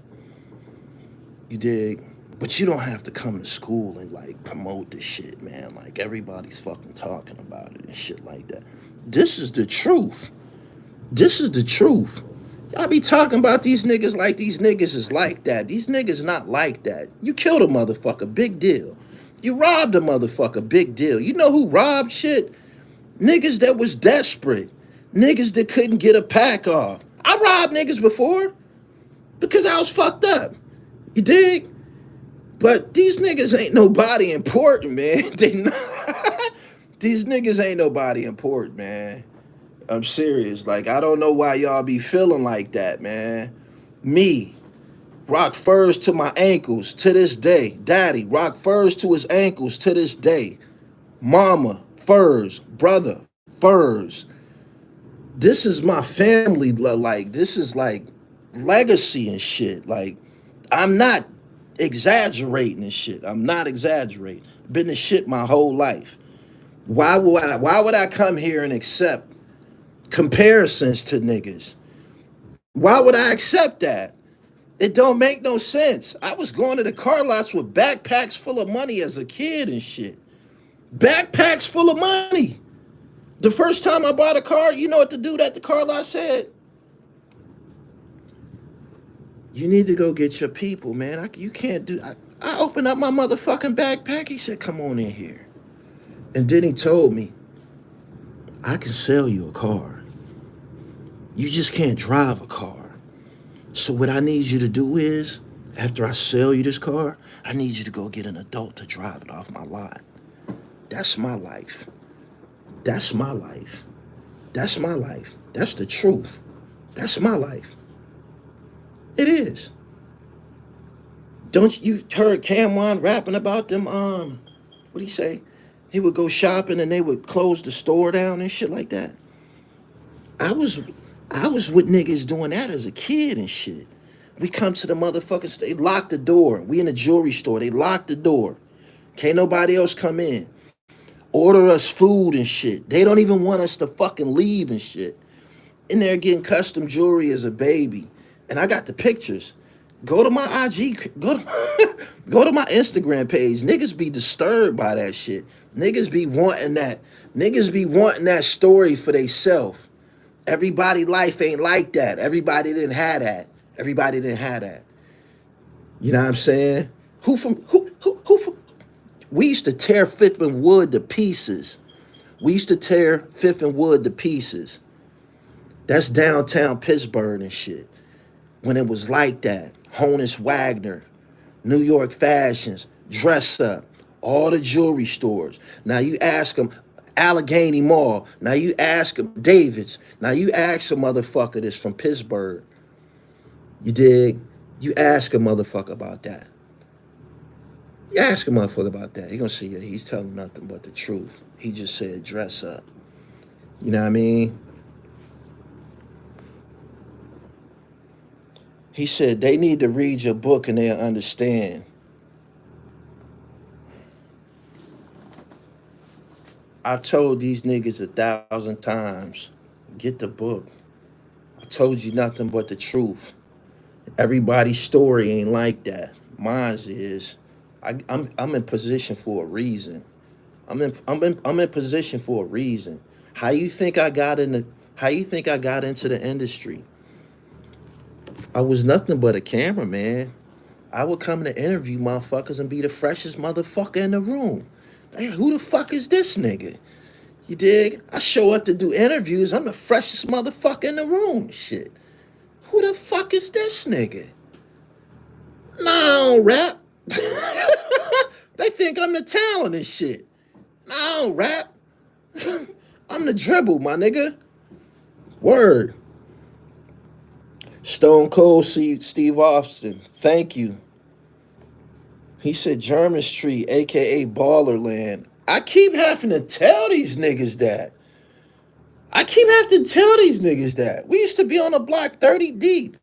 You dig? But you don't have to come to school and like promote this shit, man. Like everybody's fucking talking about it and shit like that. This is the truth. This is the truth. Y'all be talking about these niggas like these niggas is like that. These niggas not like that. You killed a motherfucker, big deal. You robbed a motherfucker, big deal. You know who robbed shit? Niggas that was desperate. Niggas that couldn't get a pack off. I robbed niggas before because I was fucked up. You dig? But these niggas ain't nobody important, man. These niggas ain't nobody important, man. I'm serious. Like, I don't know why y'all be feeling like that, man. Me, rock furs to my ankles to this day. Daddy, rock furs to his ankles to this day. Mama, furs. Brother, furs. This is my family. Like, this is like legacy and shit. Like, I'm not exaggerating and shit. I'm not exaggerating. Been the shit my whole life. Why would I come here and accept comparisons to niggas? Why would I accept that? It don't make no sense. I was going to the car lots with backpacks full of money as a kid and shit. Backpacks full of money. The first time I bought a car, you know what the dude at the car lot said? You need to go get your people, man. You can't do. I opened up my motherfucking backpack. He said, "Come on in here," and then he told me, "I can sell you a car. You just can't drive a car. So what I need you to do is, after I sell you this car, I need you to go get an adult to drive it off my lot." That's my life. That's my life. That's my life. That's the truth. That's my life. It is. Don't you heard Cameron rapping about them? What do you say? He would go shopping and they would close the store down and shit like that. I was, I was with niggas doing that as a kid and shit. We come to the motherfuckers. They lock the door. We in a jewelry store. They lock the door. Can't nobody else come in. Order us food and shit. They don't even want us to fucking leave and shit. In there getting custom jewelry as a baby. And I got the pictures. Go to my IG, go to my Instagram page. Niggas be disturbed by that shit. Niggas be wanting that. Niggas be wanting that story for theyself. Everybody life ain't like that. Everybody didn't have that. Everybody didn't have that. You know what I'm saying? Who from we used to tear Fifth and Wood to pieces. We used to tear Fifth and Wood to pieces. That's downtown Pittsburgh and shit. When it was like that. Honus Wagner, New York Fashions, Dress Up, all the jewelry stores. Now you ask them, Allegheny Mall. Now you ask them, David's. Now you ask a motherfucker that's from Pittsburgh. You dig? You ask a motherfucker about that. You ask a motherfucker about that. He gonna see you. He's telling nothing but the truth. He just said dress up. You know what I mean? He said they need to read your book and they'll understand. I've told these niggas 1,000 times, get the book. I told you nothing but the truth. Everybody's story ain't like that. Mine's is. I'm in position for a reason. I'm in position for a reason. How you think I got into the industry? I was nothing but a cameraman. I would come to interview motherfuckers and be the freshest motherfucker in the room. Hey, who the fuck is this nigga? You dig? I show up to do interviews. I'm the freshest motherfucker in the room. Shit. Who the fuck is this nigga? Nah, I don't rap. They think I'm the talent and shit. Nah, I don't rap. I'm the dribble, my nigga. Word. Stone Cold Steve Austin, thank you. He said German Street, a.k.a. Ballerland. I keep having to tell these niggas that. We used to be on the block 30 deep.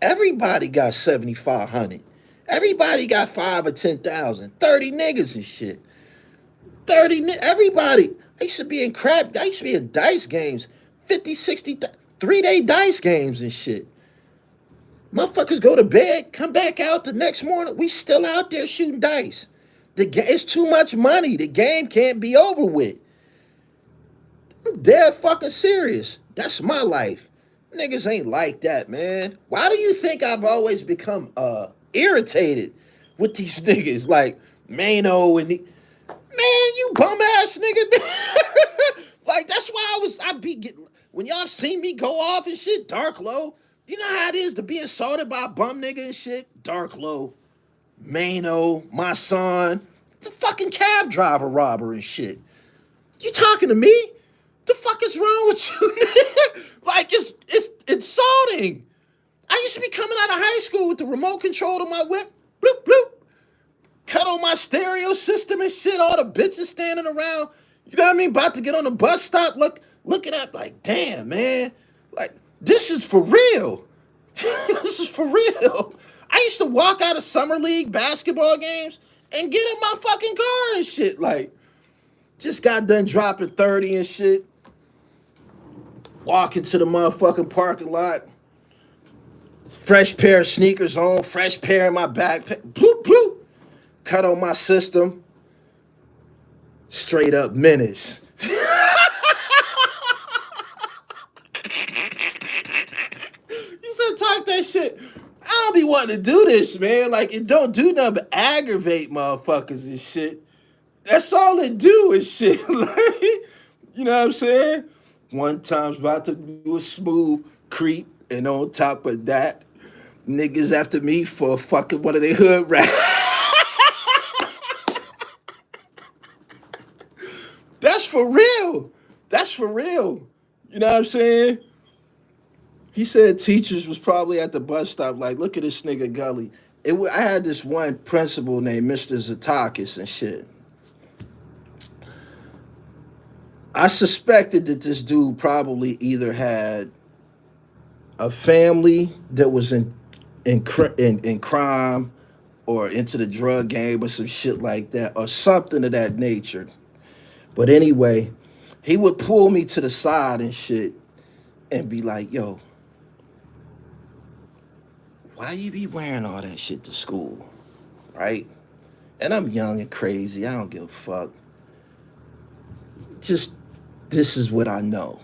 Everybody got 7,500. Everybody got 5 or 10,000. 30 niggas and shit. Everybody. I used to be in dice games. 50, 60, 3-day dice games and shit. Motherfuckers go to bed, come back out the next morning. We still out there shooting dice. It's too much money. The game can't be over with. I'm dead fucking serious. That's my life. Niggas ain't like that, man. Why do you think I've always become irritated with these niggas like Mano and man, you bum ass nigga. Like that's why I be getting when y'all see me go off and shit, dark low. You know how it is to be insulted by a bum nigga and shit? Dark low, Mano, my son. It's a fucking cab driver robber and shit. You talking to me? The fuck is wrong with you? Like it's insulting. I used to be coming out of high school with the remote control to my whip. Bloop, bloop. Cut on my stereo system and shit. All the bitches standing around. You know what I mean? About to get on the bus stop. Looking at like, damn, man. Like, this is for real. This is for real. I used to walk out of summer league basketball games and get in my fucking car and shit. Like, just got done dropping 30 and shit. Walk into the motherfucking parking lot. Fresh pair of sneakers on. Fresh pair in my backpack. Bloop, bloop. Cut on my system. Straight up menace. You said talk that shit. I don't be wanting to do this, man. Like, it don't do nothing but aggravate motherfuckers and shit. That's all it do is shit. Like, you know what I'm saying? One time's about to do a smooth creep, and on top of that, niggas after me for fucking one of their hood rats. That's for real. That's for real. You know what I'm saying? He said teachers was probably at the bus stop like, look at this nigga Gully. I had this one principal named Mr. Zatakis and shit. I suspected that this dude probably either had a family that was in crime or into the drug game or some shit like that or something of that nature. But anyway, he would pull me to the side and shit and be like, yo, why you be wearing all that shit to school? Right? And I'm young and crazy. I don't give a fuck. Just, this is what I know.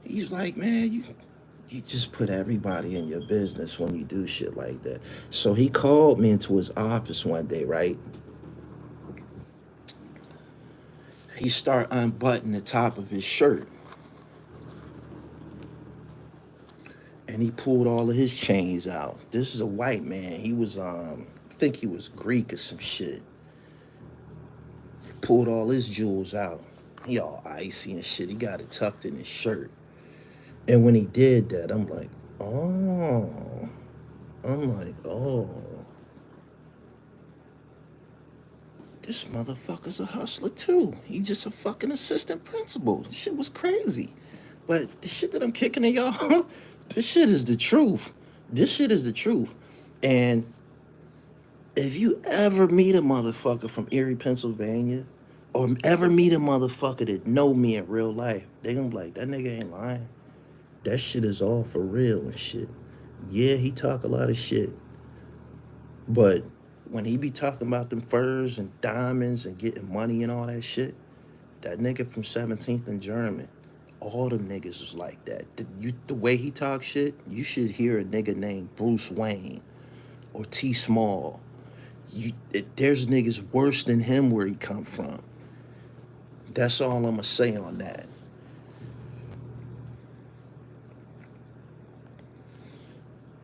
He's like, man, you just put everybody in your business when you do shit like that. So he called me into his office one day, right? He started unbuttoning the top of his shirt. And he pulled all of his chains out. This is a white man. He was, I think he was Greek or some shit. Pulled all his jewels out. He all icy and shit. He got it tucked in his shirt. And when he did that, I'm like, oh. This motherfucker's a hustler too. He just a fucking assistant principal. This shit was crazy. But the shit that I'm kicking at y'all, this shit is the truth. This shit is the truth. And if you ever meet a motherfucker from Erie, Pennsylvania, or ever meet a motherfucker that know me in real life, they gonna be like, that nigga ain't lying. That shit is all for real and shit. Yeah, he talk a lot of shit. But when he be talking about them furs and diamonds and getting money and all that shit, that nigga from 17th and German, all them niggas was like that. The way he talks shit, you should hear a nigga named Bruce Wayne or T Small. There's niggas worse than him where he come from. That's all I'm gonna say on that.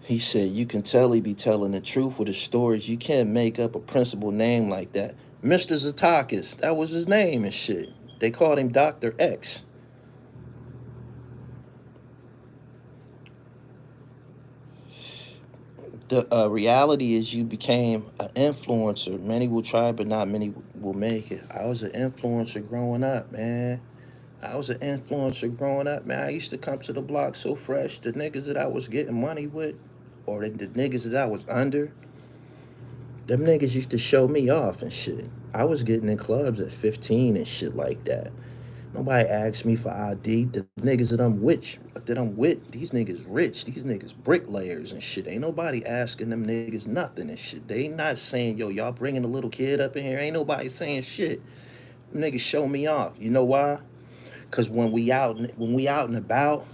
He said, you can tell he be telling the truth with his stories. You can't make up a principal name like that. Mr. Zatakis, that was his name and shit. They called him Dr. X. The reality is you became an influencer. Many will try, but not many will make it. I was an influencer growing up, man. I used to come to the block so fresh. The niggas that I was getting money with, or the niggas that I was under, them niggas used to show me off and shit. I was getting in clubs at 15 and shit like that. Nobody asked me for ID. The niggas that I'm with, these niggas rich. These niggas bricklayers and shit. Ain't nobody asking them niggas nothing and shit. They ain't not saying, yo, y'all bringing a little kid up in here. Ain't nobody saying shit. Them niggas show me off. You know why? Cause when we out and about,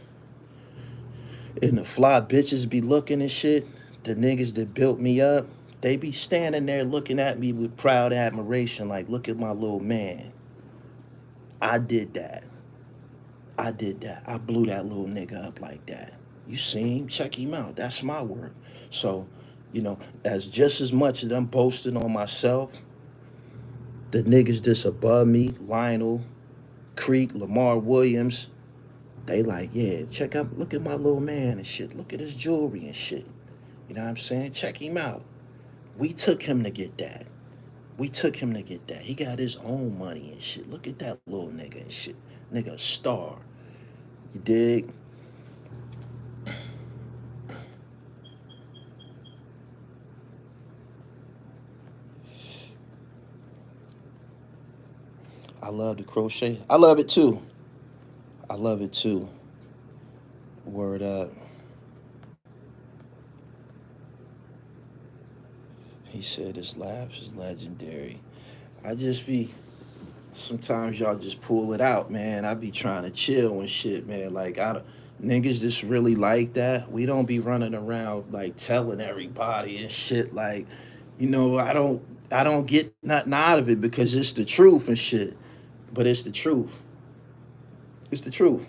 and the fly bitches be looking and shit, the niggas that built me up, they be standing there looking at me with proud admiration, like, look at my little man. I did that. I blew that little nigga up like that. You see him? Check him out. That's my work. So, as just as much as I'm boasting on myself, the niggas that's above me, Lionel, Creek, Lamar Williams, they like, yeah, look at my little man and shit. Look at his jewelry and shit. You know what I'm saying? Check him out. We took him to get that. He got his own money and shit. Look at that little nigga and shit. Nigga, a star. You dig? I love the crochet. I love it too. Word up. He said his laugh is legendary. Sometimes y'all just pull it out, man. I be trying to chill and shit, man. Like, Niggas just really like that. We don't be running around like telling everybody and shit like, I don't get nothing out of it because it's the truth and shit. But it's the truth. It's the truth.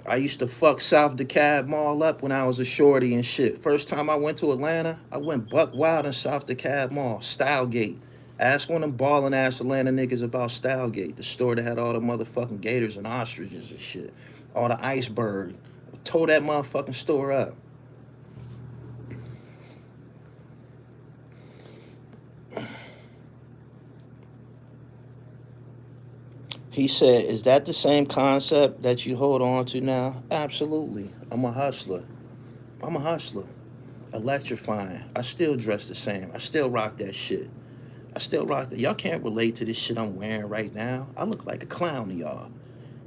I used to fuck South DeKalb Mall up when I was a shorty and shit. First time I went to Atlanta, I went buck wild in South DeKalb Mall, Stylegate. Ask one of them ballin' ass Atlanta niggas about Stylegate, the store that had all the motherfucking gators and ostriches and shit. All the iceberg. Tore that motherfucking store up. He said, is that the same concept that you hold on to now? Absolutely. I'm a hustler. I'm a hustler. Electrifying. I still dress the same. I still rock that shit. I still rock that. Y'all can't relate to this shit I'm wearing right now. I look like a clown to y'all.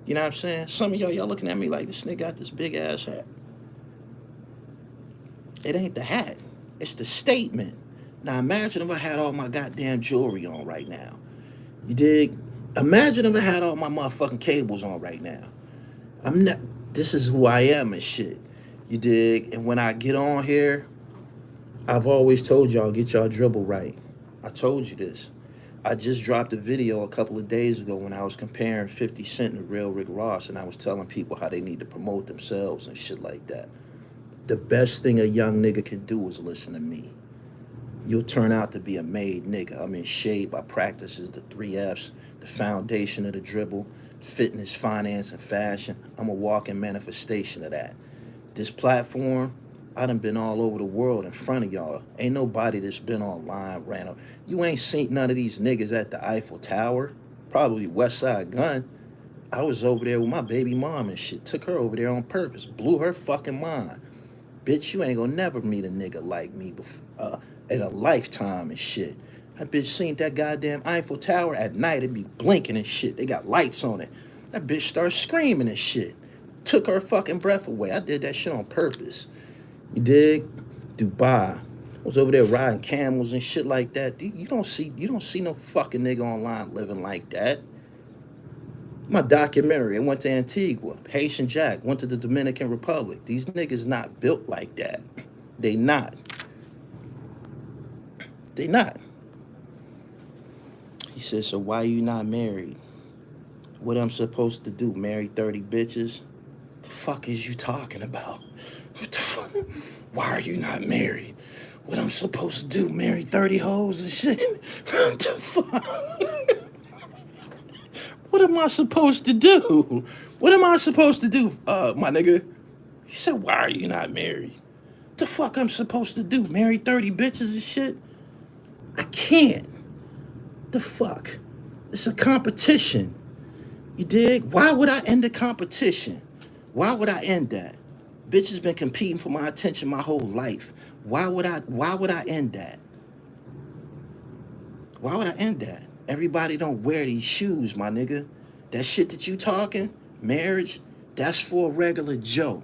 You know what I'm saying? Some of y'all looking at me like this nigga got this big ass hat. It ain't the hat. It's the statement. Now imagine if I had all my goddamn jewelry on right now. You dig? Imagine if I had all my motherfucking cables on right now. I'm not. This is who I am and shit. You dig? And when I get on here, I've always told y'all, get y'all dribble right. I told you this. I just dropped a video a couple of days ago when I was comparing 50 Cent to Real Rick Ross, and I was telling people how they need to promote themselves and shit like that. The best thing a young nigga can do is listen to me. You'll turn out to be a made nigga. I'm in shape. I practices the 3Fs, the foundation of the dribble, fitness, finance, and fashion. I'm a walking manifestation of that. This platform, I done been all over the world in front of y'all. Ain't nobody that's been online ran up. You ain't seen none of these niggas at the Eiffel Tower. Probably West Side Gun. I was over there with my baby mom and shit. Took her over there on purpose. Blew her fucking mind. Bitch, you ain't gonna never meet a nigga like me before, in a lifetime and shit. That bitch seen that goddamn Eiffel Tower at night. It be blinking and shit. They got lights on it. That bitch started screaming and shit. Took her fucking breath away. I did that shit on purpose. You dig? Dubai. I was over there riding camels and shit like that. You don't see no fucking nigga online living like that. My documentary, I went to Antigua, Haitian Jack, went to the Dominican Republic. These niggas not built like that. They not. They not. He said, so why you not married? What I'm supposed to do, marry 30 bitches? The fuck is you talking about? What the fuck? Why are you not married? What I'm supposed to do, marry 30 hoes and shit? What the fuck? What am I supposed to do? What am I supposed to do, my nigga? He said, why are you not married? The fuck I'm supposed to do? Marry 30 bitches and shit? I can't. The fuck? It's a competition. You dig? Why would I end the competition? Why would I end that? Bitches been competing for my attention my whole life. Why would I end that? Why would I end that? Everybody don't wear these shoes, my nigga. That shit that you talking, marriage, that's for a regular Joe.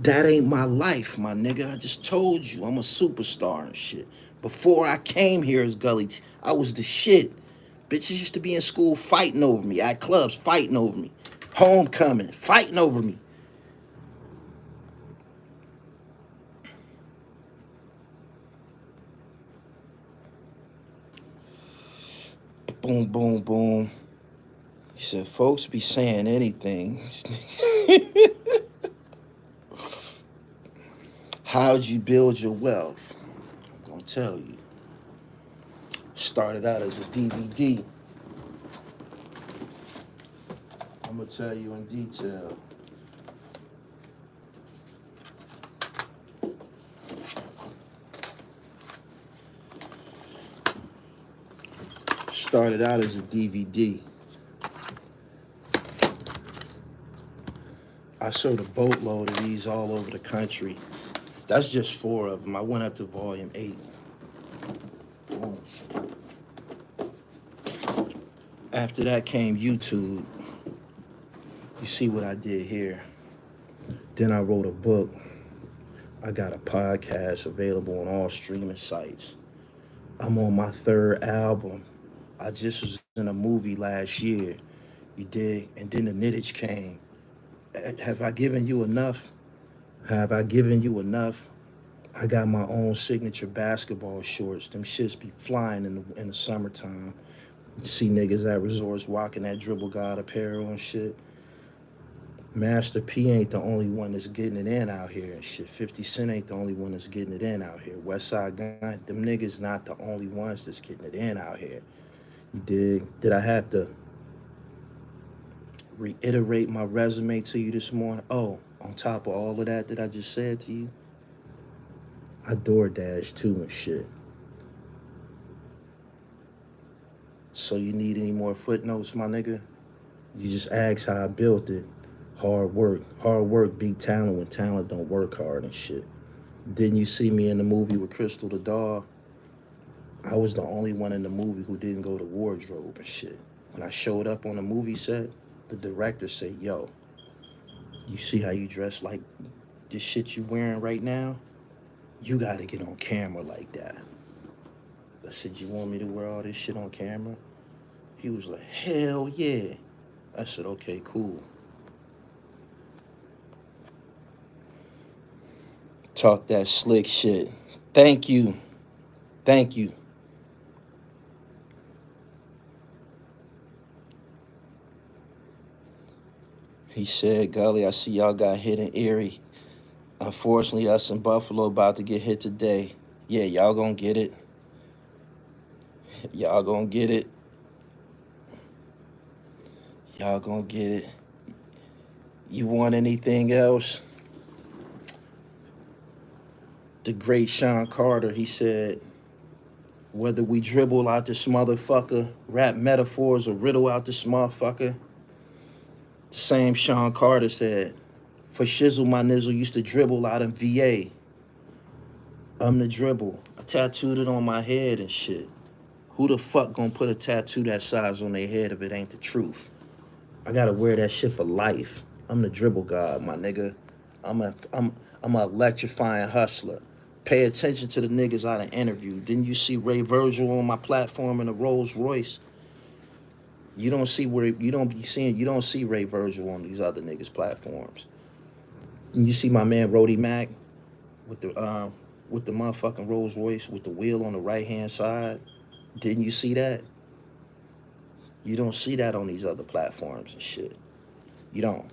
That ain't my life, my nigga. I just told you, I'm a superstar and shit. Before I came here as Gully, I was the shit. Bitches used to be in school fighting over me, at clubs fighting over me, homecoming, fighting over me. Boom, boom, boom. He said, folks be saying anything. How'd you build your wealth? I'm gonna tell you. Started out as a DVD. I'm gonna tell you in detail. Started out as a DVD. I sold a boatload of these all over the country. That's just 4 of them. I went up to volume 8. Boom. After that came YouTube. You see what I did here. Then I wrote a book. I got a podcast available on all streaming sites. I'm on my 3rd album. I just was in a movie last year. You dig? And then the Nittich came. Have I given you enough? Have I given you enough? I got my own signature basketball shorts. Them shits be flying in the summertime. You see niggas at resorts walking that dribble god apparel and shit. Master P ain't the only one that's getting it in out here and shit. 50 Cent ain't the only one that's getting it in out here. West Side Gun, them niggas not the only ones that's getting it in out here. You dig? Did I have to reiterate my resume to you this morning? Oh, on top of all of that I just said to you, I DoorDash too and shit. So you need any more footnotes, my nigga? You just ask how I built it. Hard work. Hard work beat talent when talent don't work hard and shit. Didn't you see me in the movie with Crystal the dog? I was the only one in the movie who didn't go to wardrobe and shit. When I showed up on the movie set, the director said, yo, you see how you dress like this shit you wearing right now? You gotta get on camera like that. I said, you want me to wear all this shit on camera? He was like, hell yeah. I said, okay, cool. Talk that slick shit. Thank you. Thank you. He said, Gully, I see y'all got hit in Erie. Unfortunately, us in Buffalo about to get hit today. Yeah, y'all gonna get it. Y'all gonna get it. Y'all gonna get it. You want anything else? The great Sean Carter, he said, whether we dribble out this motherfucker, rap metaphors, or riddle out this motherfucker, the same Sean Carter said, for shizzle, my nizzle used to dribble out in VA. I'm the dribble. I tattooed it on my head and shit. Who the fuck gonna put a tattoo that size on their head if it ain't the truth? I gotta wear that shit for life. I'm the dribble god, my nigga. I'm a electrifying hustler. Pay attention to the niggas I done interviewed. Didn't you see Ray Virgil on my platform in a Rolls Royce? You don't see Ray Virgil on these other niggas' platforms. And you see my man Roddy Mack with the motherfucking Rolls Royce with the wheel on the right hand side. Didn't you see that? You don't see that on these other platforms and shit. You don't.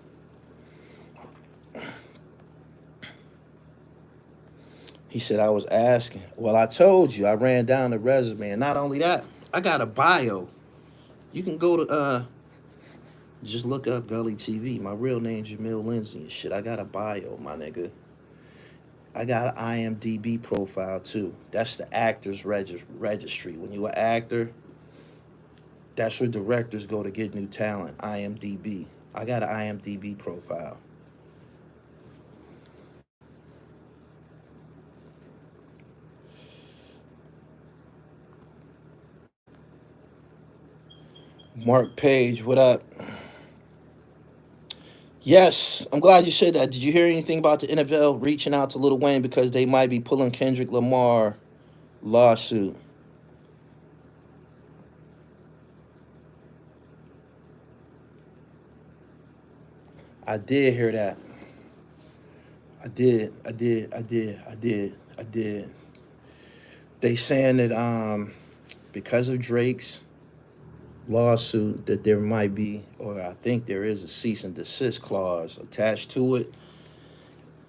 He said, I was asking. Well, I told you, I ran down the resume. And not only that, I got a bio. You can go to, just look up Gully TV. My real name, Jamil Lindsay and shit. I got a bio, my nigga. I got an IMDb profile, too. That's the actors registry. When you're an actor, that's where directors go to get new talent, IMDb. I got an IMDb profile. Mark Page, what up? Yes, I'm glad you said that. Did you hear anything about the NFL reaching out to Lil Wayne because they might be pulling Kendrick Lamar lawsuit? I did hear that. I did. They saying that because of Drake's lawsuit that there might be, or I think there is, a cease and desist clause attached to it,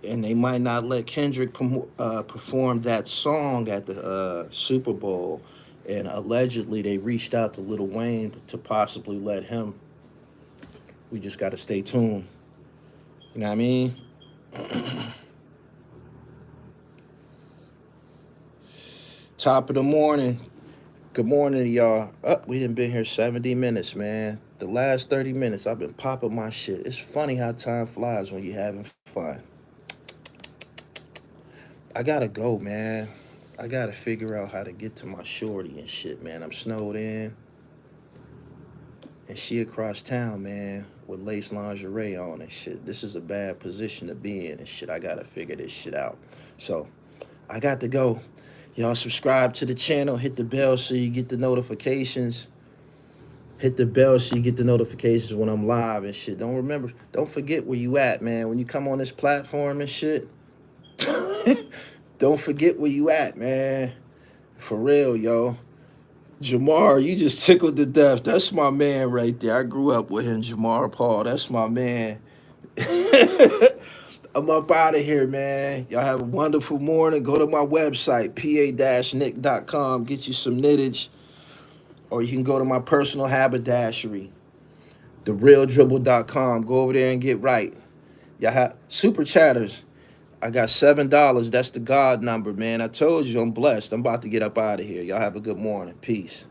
and they might not let Kendrick perform that song at the Super Bowl. And allegedly, they reached out to Lil Wayne to possibly let him. We just got to stay tuned. You know what I mean? Top of the morning. Good morning, y'all. We done been here 70 minutes, man. The last 30 minutes, I've been popping my shit. It's funny how time flies when you're having fun. I gotta go, man. I gotta figure out how to get to my shorty and shit, man. I'm snowed in. And she across town, man, with lace lingerie on and shit. This is a bad position to be in and shit. I gotta figure this shit out. So, I got to go. Y'all subscribe to the channel, hit the bell so you get the notifications. Hit the bell so you get the notifications when I'm live and shit. Don't forget where you at, man. When you come on this platform and shit, don't forget where you at, man. For real, yo. Jamar, you just tickled to death. That's my man right there. I grew up with him, Jamar Paul. That's my man. I'm up out of here, man. Y'all have a wonderful morning. Go to my website, pa-nick.com. Get you some knittage. Or you can go to my personal haberdashery, therealdribble.com. Go over there and get right. Y'all have super chatters. I got $7. That's the God number, man. I told you I'm blessed. I'm about to get up out of here. Y'all have a good morning. Peace.